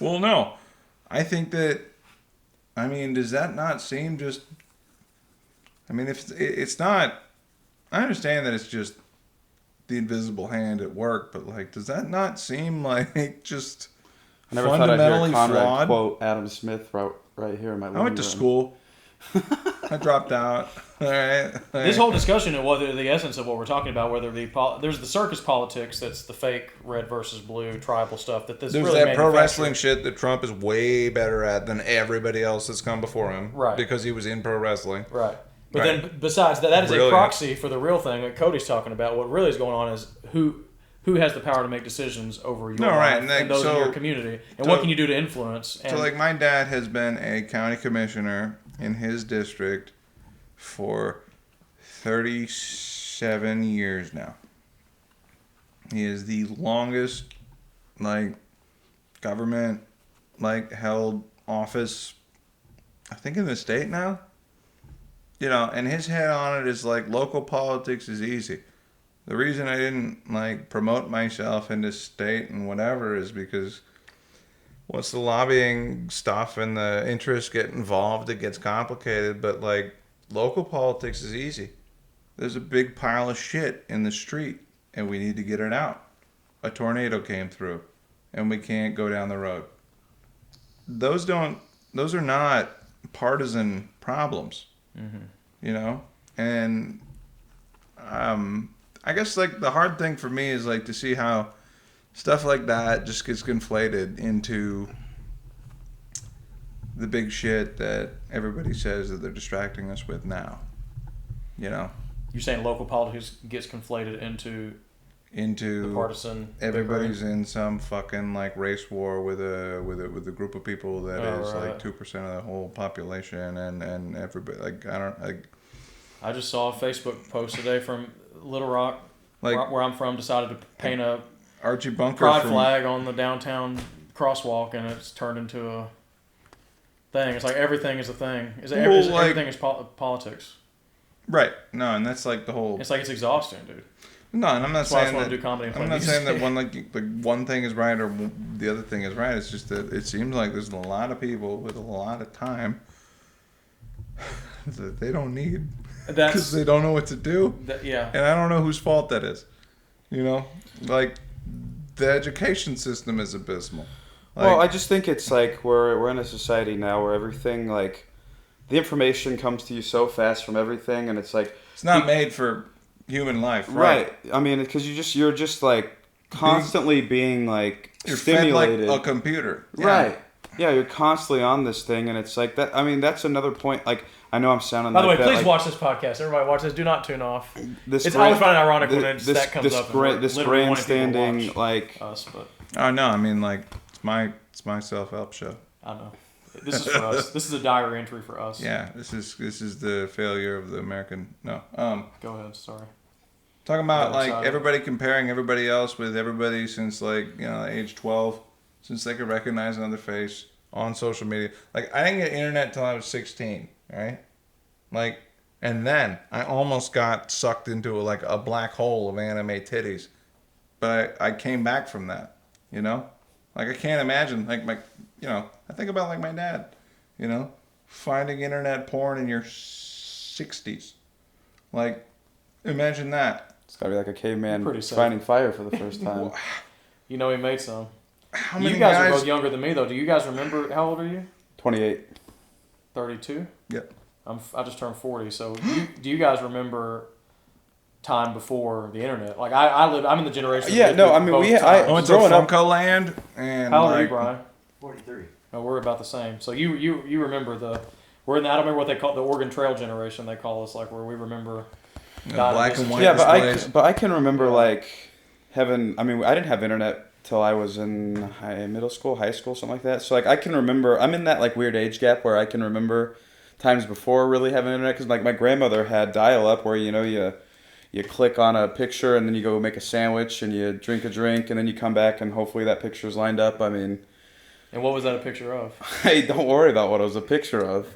Well, no. I think that, I mean, does that not seem just, I mean, if it's not, I understand that it's just the invisible hand at work, but, like, does that not seem like just I never thought I'd hear fundamentally Conrad flawed? quote Adam Smith right here in my living room. I went to school. I dropped out. All right. This whole discussion of whether the essence of what we're talking about, whether there's the circus politics, that's the fake red versus blue tribal stuff that this There's really that pro manufactured. wrestling shit that Trump is way better at than everybody else that's come before him. Right. Because he was in pro wrestling. Right. But Right. then besides that is Brilliant. a proxy for the real thing that Cody's talking about. What really is going on is who has the power to make decisions over your life and those in your community, and what can you do to influence? And So, like, my dad has been a county commissioner in his district for 37 years now. He is the longest, like, government, like, held office I think in the state now, and his head on it is like local politics is easy. The reason I didn't like promote myself in this state and whatever is because once the lobbying stuff and the interests get involved, it gets complicated. But like local politics is easy. There's a big pile of shit in the street and we need to get it out. A tornado came through and we can't go down the road. Those are not partisan problems, and I guess like the hard thing for me is like to see how stuff like that just gets conflated into the big shit that everybody says that they're distracting us with now. You're saying local politics gets conflated into the partisan. Everybody's in some fucking like race war with a group of people that is right. like 2% of the whole population, and everybody I just saw a Facebook post today from Little Rock, like where I'm from, decided to paint a Archie Bunker pride flag on the downtown crosswalk, and it's turned into a thing. It's like everything is a thing. Everything is politics. Right. No, and that's like the whole. It's like it's exhausting, dude. No, and I'm not That's why I saying just want that. to do comedy and play I'm not music. saying that one thing is right or the other thing is right. It's just that it seems like there's a lot of people with a lot of time that they don't need because they don't know what to do. Yeah. And I don't know whose fault that is. Like the education system is abysmal. Well, I just think it's like we're in a society now where everything like the information comes to you so fast from everything, and it's like it's not made for human life, right? I mean, because you're just like constantly being like stimulated, fed like a computer, right? Yeah, you're constantly on this thing, and it's like that. I mean, that's another point. Like, I know I'm sounding. By the way, that, please like, watch this podcast. Everybody watch this. Do not tune off. It's grand, always fun and ironic when that comes this up. This grandstanding, like us, but oh no, I mean like it's my self-help show. I know. This is for us. This is a diary entry for us. Yeah, this is the failure of the American. No, Go ahead. Sorry. Talking about like everybody comparing everybody else with everybody since like age 12, since they could recognize another face on social media. Like I didn't get internet till I was 16, right? Like, and then I almost got sucked into like a black hole of anime titties, but I came back from that. Like I can't imagine like I think about like my dad, finding internet porn in your 60s. Like, imagine that. It's gotta be like a caveman Pretty safe. finding fire for the first time. He made some. How many you guys are both younger than me, though. Do you guys remember, how old are you? 28. 32? Yep. I just turned 40, so do you guys remember time before the internet? Like, I'm in the generation. Yeah, no, I mean, I went to growing up. Funko Land, and how old are you, Brian? 43. Oh, we're about the same. So you remember we're in the, I don't remember what they call the Oregon Trail generation. They call us, like, where we remember black and white. Yeah, displays. but I can remember like having. I mean, I didn't have internet till I was in middle school, high school, something like that. So like I can remember. I'm in that like weird age gap where I can remember times before really having internet, because like my grandmother had dial-up where you click on a picture and then you go make a sandwich and you drink a drink and then you come back and hopefully that picture's lined up. I mean. And what was that a picture of? Hey, don't worry about what it was a picture of.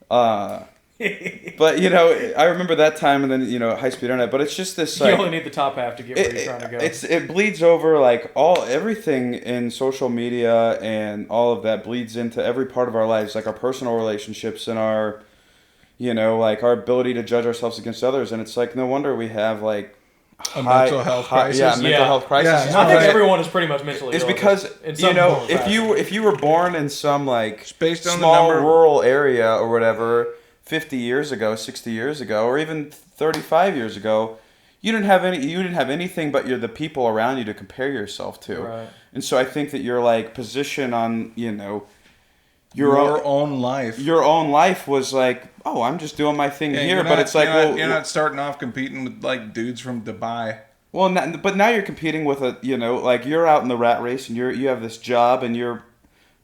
But I remember that time, and then high-speed internet. But it's just this. Like, you only need the top half to get where you're trying to go. It bleeds over like everything in social media, and all of that bleeds into every part of our lives, like our personal relationships and our, like our ability to judge ourselves against others. And it's like no wonder we have like a mental health crisis. Mental health crisis. Yeah, I think everyone is pretty much mentally ill. It's because if you were born in some like based on small the number, rural area or whatever 50 years ago, 60 years ago, or even 35 years ago, you didn't have anything but the people around you to compare yourself to. Right. And so I think that your like position on your own life. Your own life was like, oh, I'm just doing my thing here, but it's like, you're not starting off competing with like dudes from Dubai. Well, but now you're competing with like you're out in the rat race and you have this job and you're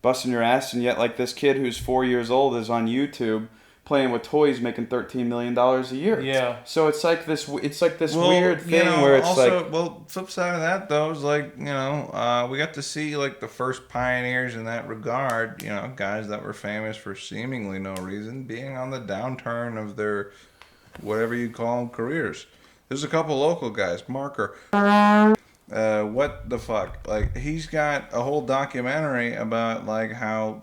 busting your ass, and yet like this kid who's 4 years old is on YouTube playing with toys making $13 million a year. Yeah. So it's like this Well, weird thing where it's also, like, well, flip side of that though is like, we got to see like the first pioneers in that regard. Guys that were famous for seemingly no reason being on the downturn of their whatever you call them careers. There's a couple local guys, Marker. What the fuck? Like, he's got a whole documentary about like how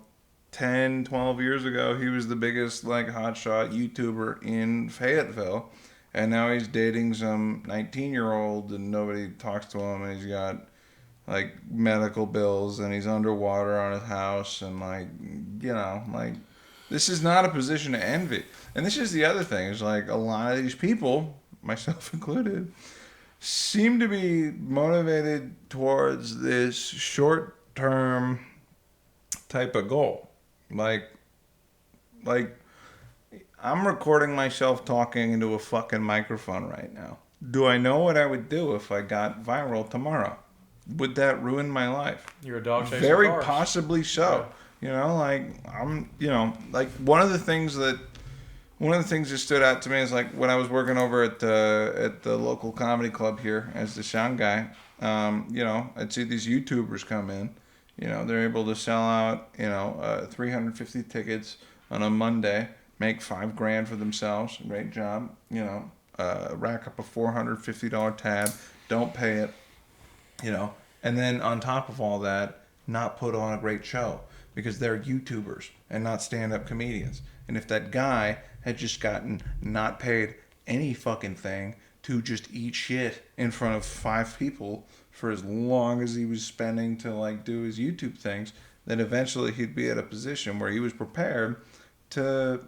10, 12 years ago he was the biggest like hotshot YouTuber in Fayetteville, and now he's dating some 19-year-old and nobody talks to him, and he's got like medical bills and he's underwater on his house, and like, like, this is not a position to envy. And this is the other thing, is like a lot of these people, myself included, seem to be motivated towards this short-term type of goal. Like, I'm recording myself talking into a fucking microphone right now. Do I know what I would do if I got viral tomorrow? Would that ruin my life? You're a dog chasing Very cars. possibly so. Yeah. One of the things that stood out to me is like when I was working over at the local comedy club here as the sound guy. I'd see these YouTubers come in. They're able to sell out 350 tickets on a Monday, make $5,000 for themselves. Great job. Rack up a $450 tab. Don't pay it. And then on top of all that, not put on a great show because they're YouTubers and not stand-up comedians. And if that guy had just gotten not paid any fucking thing to just eat shit in front of 5 people for as long as he was spending to like do his YouTube things, then eventually he'd be at a position where he was prepared to,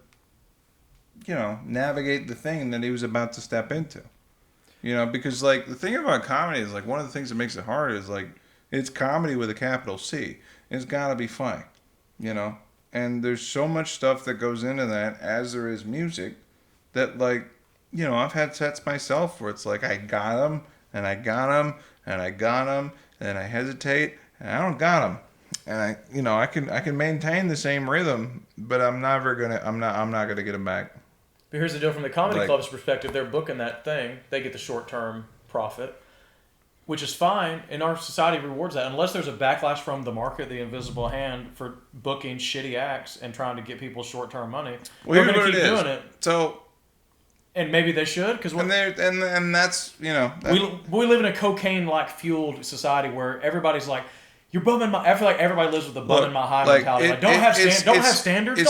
navigate the thing that he was about to step into. Because like the thing about comedy is like one of the things that makes it hard is like it's comedy with a capital C. It's gotta be funny, and there's so much stuff that goes into that as there is music that like, I've had sets myself where it's like I got them and I got them and I got them and then I hesitate and I don't got them, and I can maintain the same rhythm, but I'm not gonna get them back. But here's the deal from the comedy Like, club's perspective. They're booking that thing. They get the short-term profit, which is fine. And our society rewards that unless there's a backlash from the market, the invisible hand, for booking shitty acts and trying to get people short-term money. Well, They're going to keep doing it. So, and maybe they should, because and that's we live in a cocaine-like fueled society where everybody's like, you're bumming my. I feel like everybody lives with a bumming my high mentality. Like, don't have standards. Don't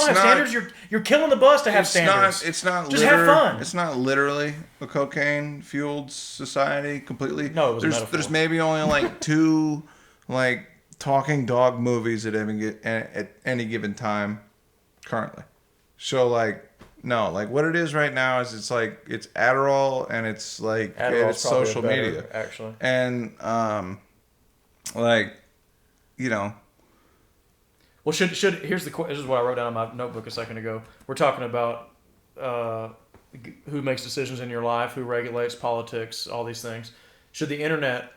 have standards. You're killing the bus to have standards. It's not. Just have fun. It's not literally a cocaine fueled society completely. No, it was a metaphor. There's maybe only like 2 like talking dog movies at any given time currently. So like, no, like what it is right now is it's Adderall and it's like it's social media actually, and Well, here's this is what I wrote down in my notebook a second ago. We're talking about who makes decisions in your life, who regulates politics, all these things. Should the internet,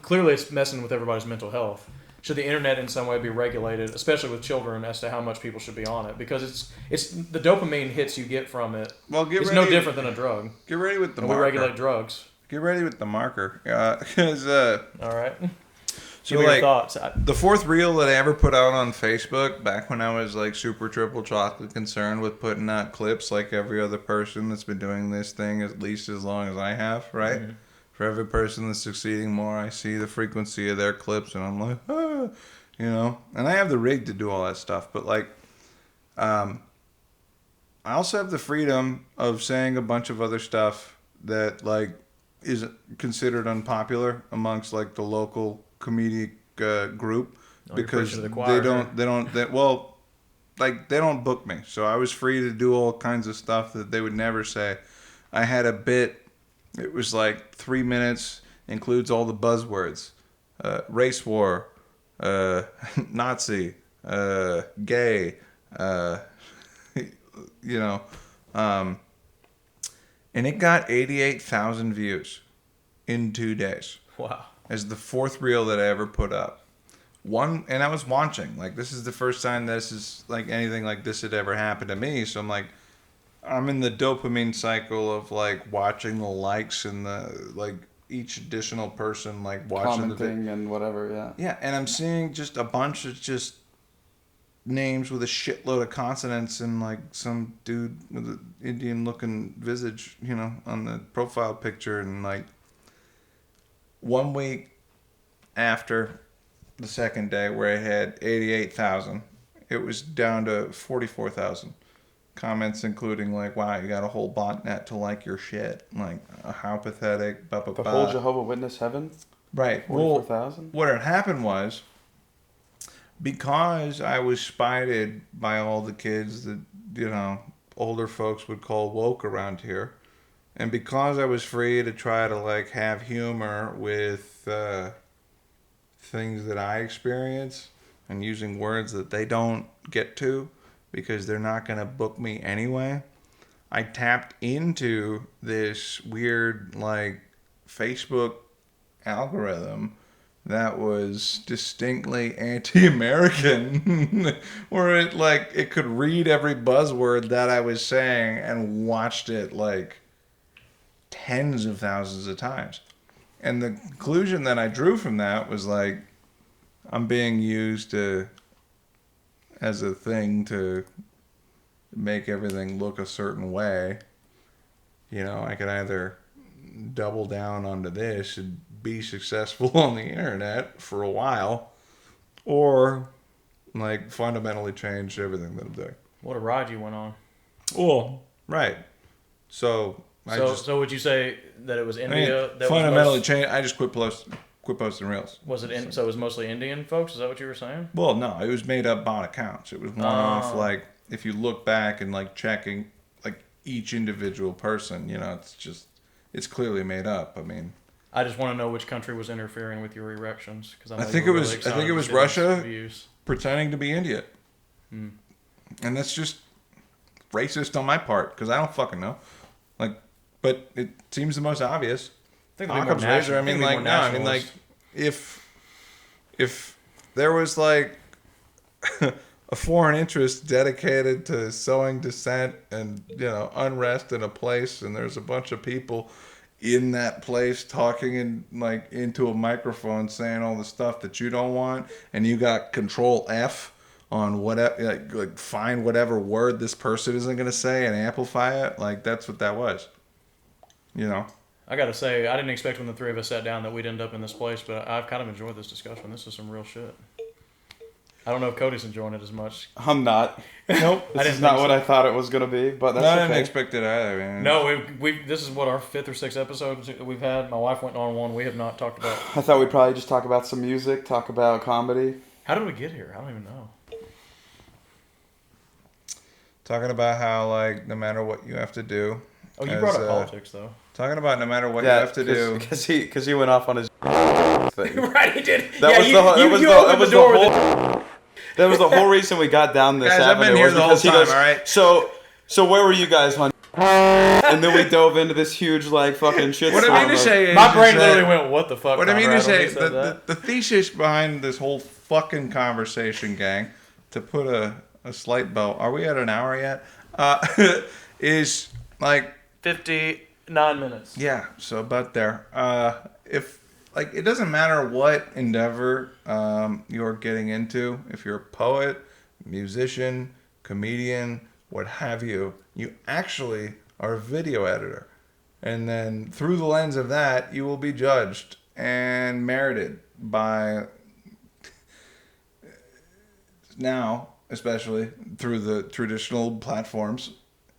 clearly it's messing with everybody's mental health. Should the internet in some way be regulated, especially with children, as to how much people should be on it? Because it's the dopamine hits you get from it. Well, it's no different than a drug. Get ready with the marker. We regulate drugs. Get ready with the marker, because all right. So Give me like your thoughts. The 4th reel that I ever put out on Facebook back when I was like super triple chocolate concerned with putting out clips like every other person that's been doing this thing at least as long as I have, right? Mm-hmm. For every person that's succeeding more, I see the frequency of their clips and I'm like, and I have the rig to do all that stuff, but like, I also have the freedom of saying a bunch of other stuff that like is considered unpopular amongst like the local comedic group because they don't book me, so I was free to do all kinds of stuff that they would never say. I had a bit, it was like 3 minutes, includes all the buzzwords, race war, Nazi, gay, and it got 88,000 views in 2 days. Wow. As the 4th reel that I ever put up. And I was watching. Like, this is the first time this is, like, anything like this had ever happened to me. So I'm like, I'm in the dopamine cycle of like watching the likes and the like each additional person like watching Commenting and whatever, yeah. Yeah, and I'm seeing just a bunch of just names with a shitload of consonants and like some dude with an Indian looking visage, on the profile picture, and like 1 week after the second day where I had 88,000, it was down to 44,000 comments, including like, wow, you got a whole botnet to like your shit, like how pathetic, blah blah The blah. whole Jehovah Witness heaven? Right. 44,000? What had happened was, because I was spited by all the kids that, older folks would call woke around here, and because I was free to try to like have humor with things that I experience and using words that they don't get to because they're not going to book me anyway, I tapped into this weird like Facebook algorithm that was distinctly anti-American where it could read every buzzword that I was saying and watched it like tens of thousands of times. And the conclusion that I drew from that was like, I'm being used as a thing to make everything look a certain way. I could either double down onto this and be successful on the internet for a while, or like fundamentally change everything that I'm doing. What a ride you went on. Well, right. So So would you say that it was India that fundamentally was changed. I just quit posting reels. Was it so it was mostly Indian folks? Is that what you were saying? Well, no, it was made up bot accounts. It was one off. Like if you look back and like checking like each individual person, it's clearly made up. I mean, I just want to know which country was interfering with your erections because I think it was Russia pretending to be India, Hmm. and that's just racist on my part because I don't fucking know. Like, but it seems the most obvious. I think Occam's razor. I mean, like, no, I mean, like, if there was like a foreign interest dedicated to sowing dissent and unrest in a place, and there's a bunch of people in that place talking into a microphone saying all the stuff that you don't want, and you got Control F on whatever, like find whatever word this person isn't gonna say and amplify it. Like that's what that was. I gotta say, I didn't expect when the three of us sat down that we'd end up in this place, but I've kind of enjoyed this discussion. This is some real shit. I don't know if Cody's enjoying it as much. I'm not. Nope. This is not what I thought it was going to be, but that's okay. I didn't expect it either, man. No, this is what our 5th or 6th episodes that we've had. My wife went on one. We have not talked about. I thought we'd probably just talk about some music, talk about comedy. How did we get here? I don't even know. Talking about how, like, no matter what you have to do. Oh, you brought up politics, though. Talking about no matter what you have to do. Because he went off on his thing. Right, he did. That was the whole reason we got down this guys, avenue. I've been here the whole time, all right? So where were you guys, hon? And then we dove into this huge, like, fucking shit. What I mean to say is... My brain literally went, what the fuck? What I mean to say, the thesis behind this whole fucking conversation, gang, to put a slight bow... Are we at an hour yet? Is, like... 59 minutes. Yeah, so about there. It doesn't matter what endeavor you're getting into. If you're a poet, musician, comedian, what have you, you actually are a video editor. And then through the lens of that, you will be judged and merited by, now, especially through the traditional platforms.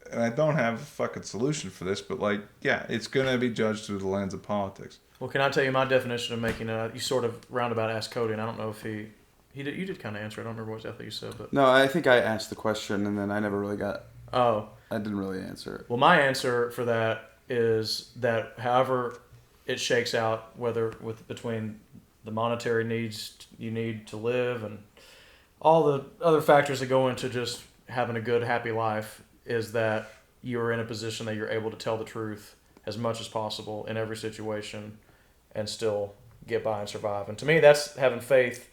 And I don't have a fucking solution for this, but it's going to be judged through the lens of politics. Well, can I tell you my definition of making it? You sort of roundabout asked Cody, and I don't know if he did. You did kind of answer. I don't remember what exactly you said, but no, I think I asked the question, and then I never really got. Oh, I didn't really answer it. Well, my answer for that is that however it shakes out, whether between the monetary needs you need to live and all the other factors that go into just having a good, happy life, is that you're in a position that you're able to tell the truth as much as possible in every situation and still get by and survive. And to me, that's having faith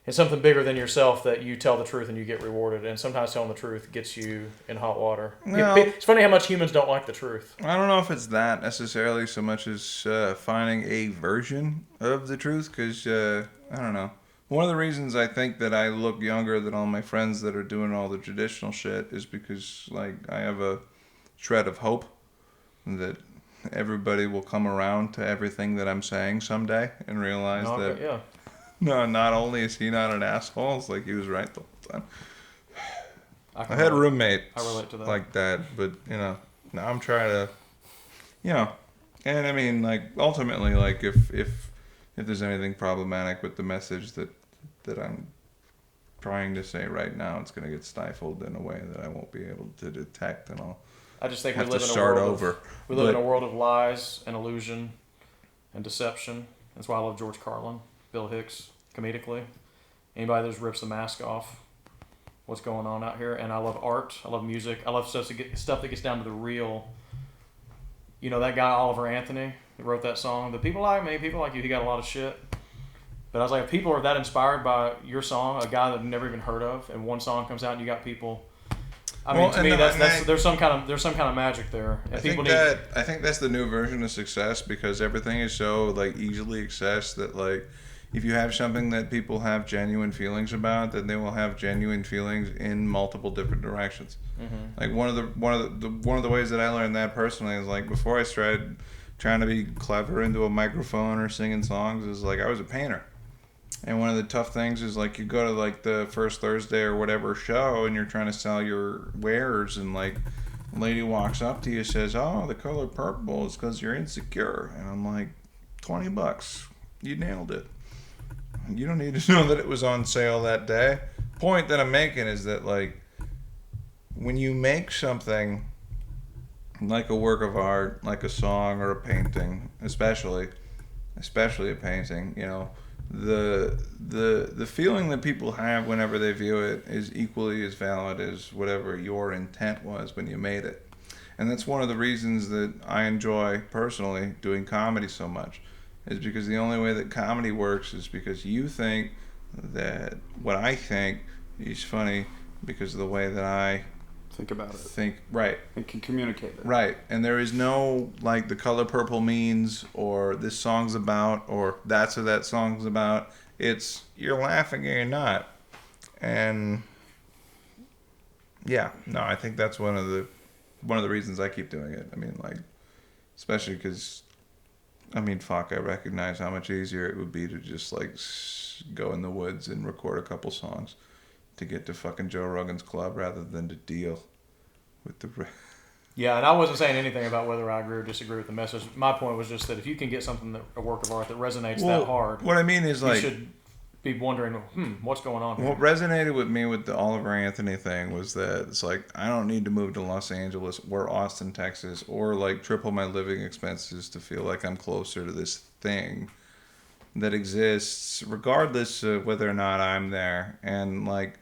and something bigger than yourself that you tell the truth and you get rewarded. And sometimes telling the truth gets you in hot water. Well, It's funny how much humans don't like the truth. I don't know if it's that necessarily so much as finding a version of the truth, because I don't know. One of the reasons I think that I look younger than all my friends that are doing all the traditional shit is because, like, I have a shred of hope that everybody will come around to everything that I'm saying someday and realize that Yeah. no, not only is he not an asshole, it's like he was right the whole time. I had relate. roommates I relate to that. like that, but now I'm trying to, and I mean, like, ultimately, like, if there's anything problematic with the message that I'm trying to say right now, it's going to get stifled in a way that I won't be able to detect, and I'll I just think have we live to in a start world over. we live in a world of lies and illusion and deception. That's why I love George Carlin, Bill Hicks, comedically. Anybody that just rips the mask off what's going on out here. And I love art. I love music. I love stuff that gets down to the real. You know, that guy Oliver Anthony that wrote that song, "The People Like Me, People Like You," he got a lot of shit. But I was like, if people are that inspired by your song, a guy that I've never even heard of, and one song comes out and you got people. I mean, to me, there's some kind of magic there. And I think that's the new version of success, because everything is so, like, easily accessed that, like, if you have something that people have genuine feelings about, then they will have genuine feelings in multiple different directions. Mm-hmm. Like, one of the ways that I learned that personally is, like, before I started trying to be clever into a microphone or singing songs, is like, I was a painter. And one of the tough things is, like, you go to, like, the first Thursday or whatever show and you're trying to sell your wares, and, like, a lady walks up to you and says, "Oh, the color purple is because you're insecure." And I'm like, $20. You nailed it. You don't need to know that it was on sale that day. Point that I'm making is that, like, when you make something like a work of art, like a song or a painting, especially a painting, the feeling that people have whenever they view it is equally as valid as whatever your intent was when you made it. And that's one of the reasons that I enjoy personally doing comedy so much, is because the only way that comedy works is because you think that what I think is funny because of the way that I think about it. Right. And can communicate it. Right. And there is no, like, the color purple means, or this song's about, or that's what that song's about. It's, you're laughing or you're not. And yeah, no, I think that's one of the reasons I keep doing it. I mean, like, especially because, I mean, fuck, I recognize how much easier it would be to just, like, go in the woods and record a couple songs to get to fucking Joe Rogan's club rather than to deal with the... Yeah, and I wasn't saying anything about whether I agree or disagree with the message. My point was just that if you can get something, a work of art that resonates that hard, what I mean is, like, you should be wondering, what's going on here? What resonated with me with the Oliver Anthony thing was that it's like, I don't need to move to Los Angeles or Austin, Texas, or, like, triple my living expenses to feel like I'm closer to this thing that exists regardless of whether or not I'm there. And, like,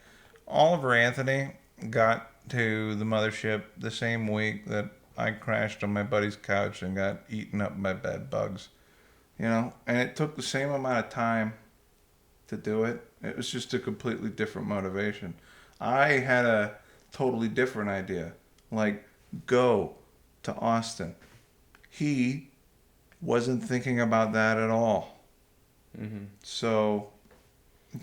Oliver Anthony got to the mothership the same week that I crashed on my buddy's couch and got eaten up by bed bugs, and it took the same amount of time to do it. It was just a completely different motivation. I had a totally different idea, like, go to Austin. He wasn't thinking about that at all. Mm-hmm. So,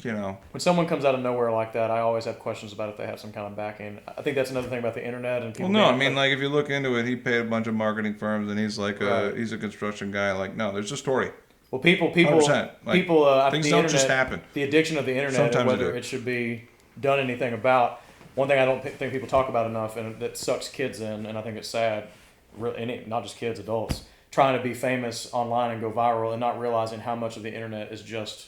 when someone comes out of nowhere like that, I always have questions about if they have some kind of backing. I think that's another thing about the internet and people. Well, no, I mean, like, if you look into it, he paid a bunch of marketing firms, and he's like he's a construction guy. Like, no, there's a story. Well, people, 100%. Like, people. Things don't just happen. The addiction of the internet, Sometimes and whether they do. it should be done anything about. One thing I don't think people talk about enough, and that sucks kids in, and I think it's sad. Not just kids, adults trying to be famous online and go viral, and not realizing how much of the internet is just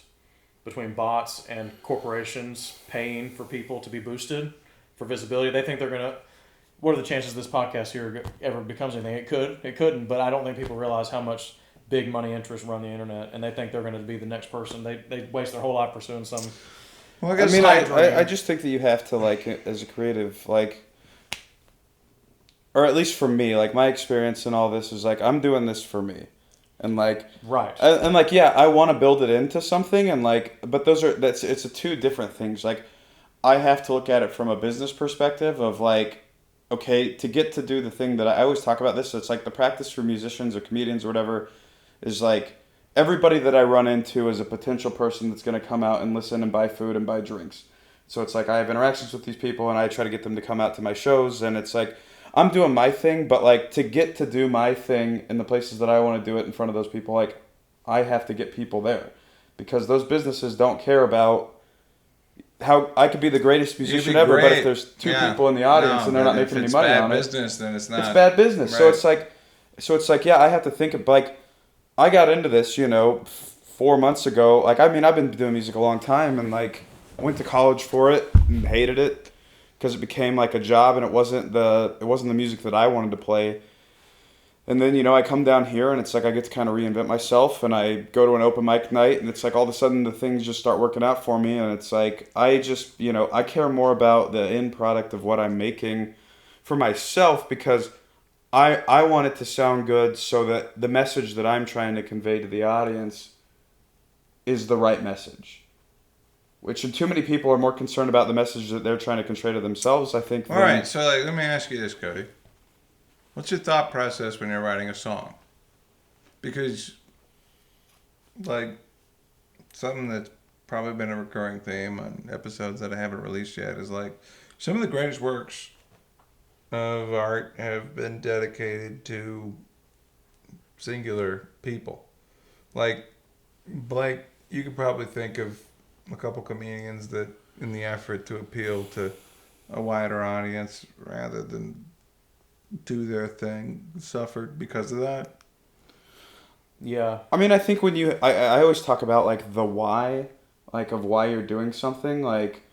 between bots and corporations paying for people to be boosted for visibility. They think they're going to... What are the chances this podcast here ever becomes anything? It could. It couldn't. But I don't think people realize how much big money interests run the internet, and they think they're going to be the next person. They waste their whole life pursuing some... Well, I just think that you have to, like, as a creative, like... Or at least for me, like, my experience in all this is, like, I'm doing this for me. And like, Right. and like, yeah, I want to build it into something, and like, but it's a two different things. Like, I have to look at it from a business perspective of like, okay, to get to do the thing that I always talk about this. So it's like the practice for musicians or comedians or whatever is like everybody that I run into is a potential person that's going to come out and listen and buy food and buy drinks. So it's like I have interactions with these people and I try to get them to come out to my shows, and it's like I'm doing my thing, but like to get to do my thing in the places that I want to do it in front of those people, like I have to get people there because those businesses don't care about how I could be the greatest musician ever, but if there's two people in the audience and they're not making any money on it, it's bad business. Then it's not. It's bad business. Right. So it's like, yeah, I have to think of like, I got into this, 4 months ago. Like, I mean, I've been doing music a long time, and like, I went to college for it and hated it because it became like a job, and it wasn't the music that I wanted to play. And then, I come down here and it's like I get to kind of reinvent myself, and I go to an open mic night and it's like all of a sudden the things just start working out for me, and it's like I just, I care more about the end product of what I'm making for myself because I want it to sound good so that the message that I'm trying to convey to the audience is the right message. Which too many people are more concerned about the message that they're trying to convey to themselves, I think. All right, so like, let me ask you this, Cody. What's your thought process when you're writing a song? Because, like, something that's probably been a recurring theme on episodes that I haven't released yet is like, some of the greatest works of art have been dedicated to singular people. Like, you could probably think of a couple comedians that, in the effort to appeal to a wider audience rather than do their thing, suffered because of that. Yeah. I mean, I think when I always talk about like the why, like of why you're doing something, like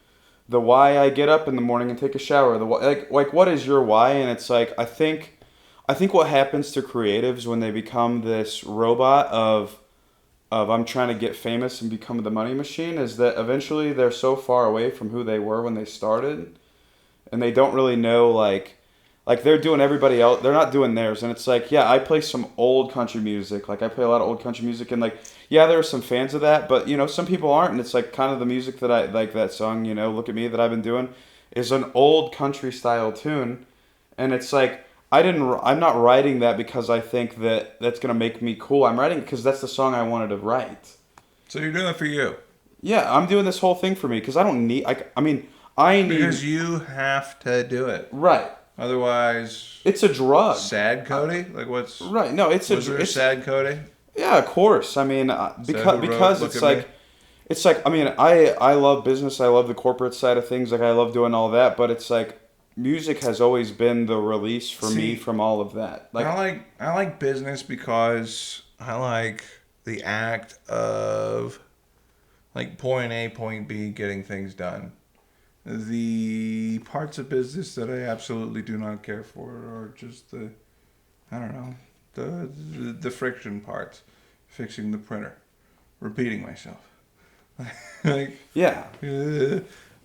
the why I get up in the morning and take a shower, the why, like what is your why? And it's like I think what happens to creatives when they become this robot of I'm trying to get famous and become the money machine is that eventually they're so far away from who they were when they started, and they don't really know like they're doing everybody else, they're not doing theirs. And it's like, yeah, I play some old country music. Like I play a lot of old country music, and like, yeah, there are some fans of that, but some people aren't. And it's like kind of the music that I like, that song, Look at Me, that I've been doing is an old country style tune. And it's like, I'm not writing that because I think that that's going to make me cool. I'm writing it because that's the song I wanted to write. So you're doing it for you. Yeah, I'm doing this whole thing for me because I don't need, I need. Because you have to do it. Right. Otherwise, it's a drug. Sad Cody? Like what's right? No, it's was there a sad Cody? Yeah, of course. I mean, because it's like I mean, I love business. I love the corporate side of things. Like I love doing all that. But it's like music has always been the release for me from all of that. Like I like business because I like the act of like point A, point B, getting things done. The parts of business that I absolutely do not care for are just the friction parts, fixing the printer, repeating myself. Like yeah.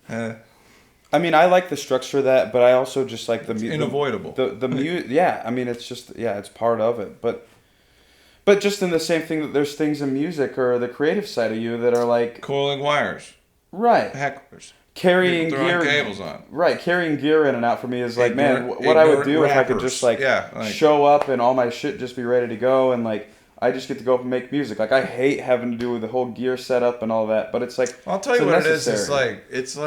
I mean, I like the structure of that, but I also just like the unavoidable. Yeah, I mean, it's just it's part of it, but just in the same thing that there's things in music or the creative side of you that are like coiling wires, right? Hecklers. Carrying gear, cables on. Right, carrying gear in and out for me is like, man, what I would do if I could just show up and all my shit just be ready to go, and like I just get to go up and make music. Like I hate having to do with the whole gear setup and all that, but it's like I'll tell you what necessary. It is.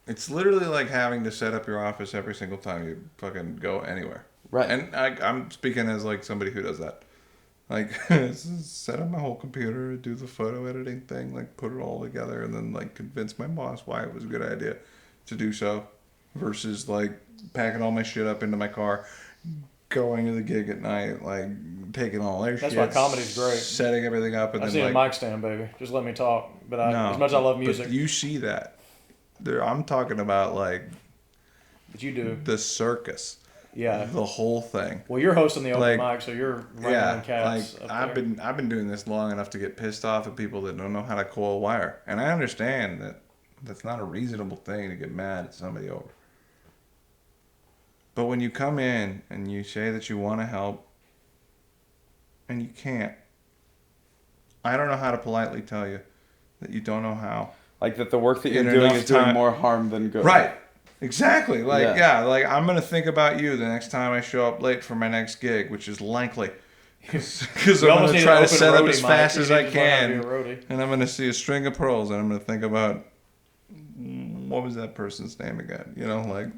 It's literally like having to set up your office every single time you fucking go anywhere. Right. And I'm speaking as like somebody who does that. Like set up my whole computer, do the photo editing thing, like put it all together, and then like convince my boss why it was a good idea to do so, versus like packing all my shit up into my car, going to the gig at night, like taking all their shit. That's why comedy's great. Setting everything up, and I see a mic stand, baby. Just let me talk. But as much as I love music, but you see that. I'm talking about like. But you do the circus. Yeah, the whole thing. Well, you're hosting the open mic, so you're running cats. Like I've been doing this long enough to get pissed off at people that don't know how to coil wire, and I understand that that's not a reasonable thing to get mad at somebody over. But when you come in and you say that you want to help, and you can't, I don't know how to politely tell you that you don't know how. Like that the work that you're In doing enough is doing time- more harm than good. Right. Exactly. Like, Yeah. like I'm going to think about you the next time I show up late for my next gig, which is likely. Because We I'm almost going to need try an to open set up roadie as mic. fast You as need I to learn how to be a can. roadie. And I'm going to see a string of pearls, and I'm going to think about, what was that person's name again? You know, like,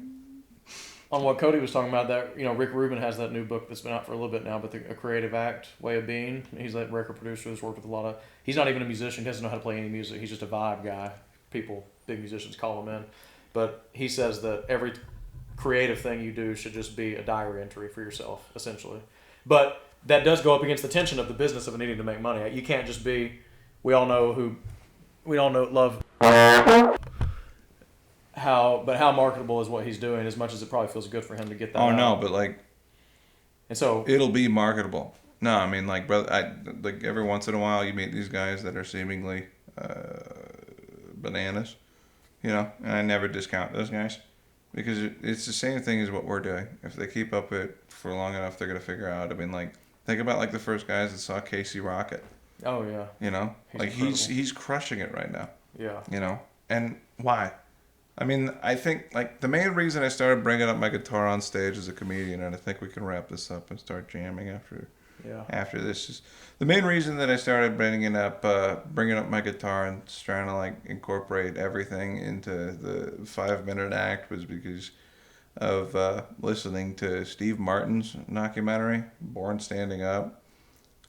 On what Cody was talking about, that Rick Rubin has that new book that's been out for a little bit now, but a creative act way of being. He's a record producer who's worked with a lot of. He's not even a musician. He doesn't know how to play any music. He's just a vibe guy. Big musicians call him in, but he says that every creative thing you do should just be a diary entry for yourself, essentially. But that does go up against the tension of the business of needing to make money. You can't just be. We all love. How marketable is what he's doing? As much as it probably feels good for him to get that. oh out. no, but like, And so it'll be marketable. No, I mean, like, brother, like every once in a while you meet these guys that are seemingly bananas, you know, and I never discount those guys because it's the same thing as what we're doing. If they keep up it for long enough, they're gonna figure out. I mean, like, think about like the first guys that saw Casey Rocket. oh yeah, You know, He's like incredible. he's crushing it right now. yeah. You know, and why? I mean, I think like the main reason I started bringing up my guitar on stage as a comedian, and I think we can wrap this up and start jamming after this is the main reason that I started bringing up my guitar and just trying to like incorporate everything into the 5-minute act was because of listening to Steve Martin's documentary Born Standing Up.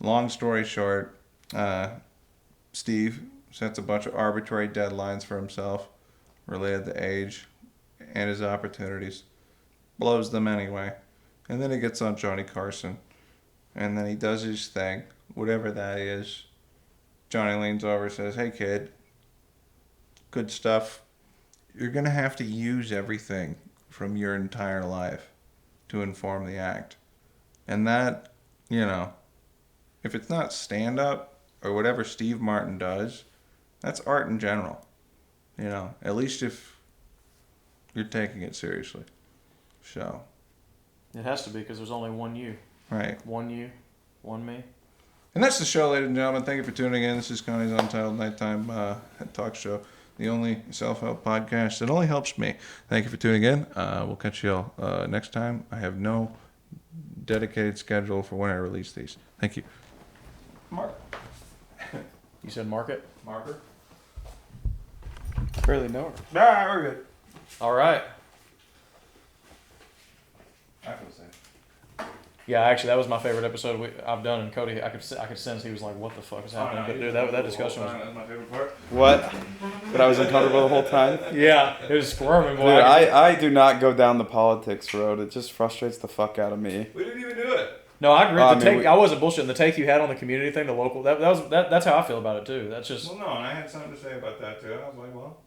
Long story short, Steve sets a bunch of arbitrary deadlines for himself related to age and his opportunities, blows them anyway, and then he gets on Johnny Carson. And then he does his thing, whatever that is. Johnny leans over and says, "Hey, kid, good stuff. You're going to have to use everything from your entire life to inform the act." And that, if it's not stand-up or whatever Steve Martin does, that's art in general. At least if you're taking it seriously. So, It has to be because there's only one you. right. One you, one me. And that's the show, ladies and gentlemen. Thank you for tuning in. This is Cody's Untitled Nighttime Talk Show, the only self-help podcast that only helps me. Thank you for tuning in. We'll catch you all next time. I have no dedicated schedule for when I release these. Thank you. Mark. You said market. Marker. Barely know her. We're good. All right. I feel safe. Yeah, actually, that was my favorite episode I've done. And Cody, I could sense he was like, "What the fuck is happening?" But dude, that discussion was. That's my favorite part. What? That I was uncomfortable the whole time? Yeah, it was squirming, boy. Dude, I do not go down the politics road. It just frustrates the fuck out of me. We didn't even do it. No, I agree. I I wasn't bullshitting. The take you had on the community thing, the local, that's how I feel about it too. That's just. Well, no, and I had something to say about that too. I was like, well,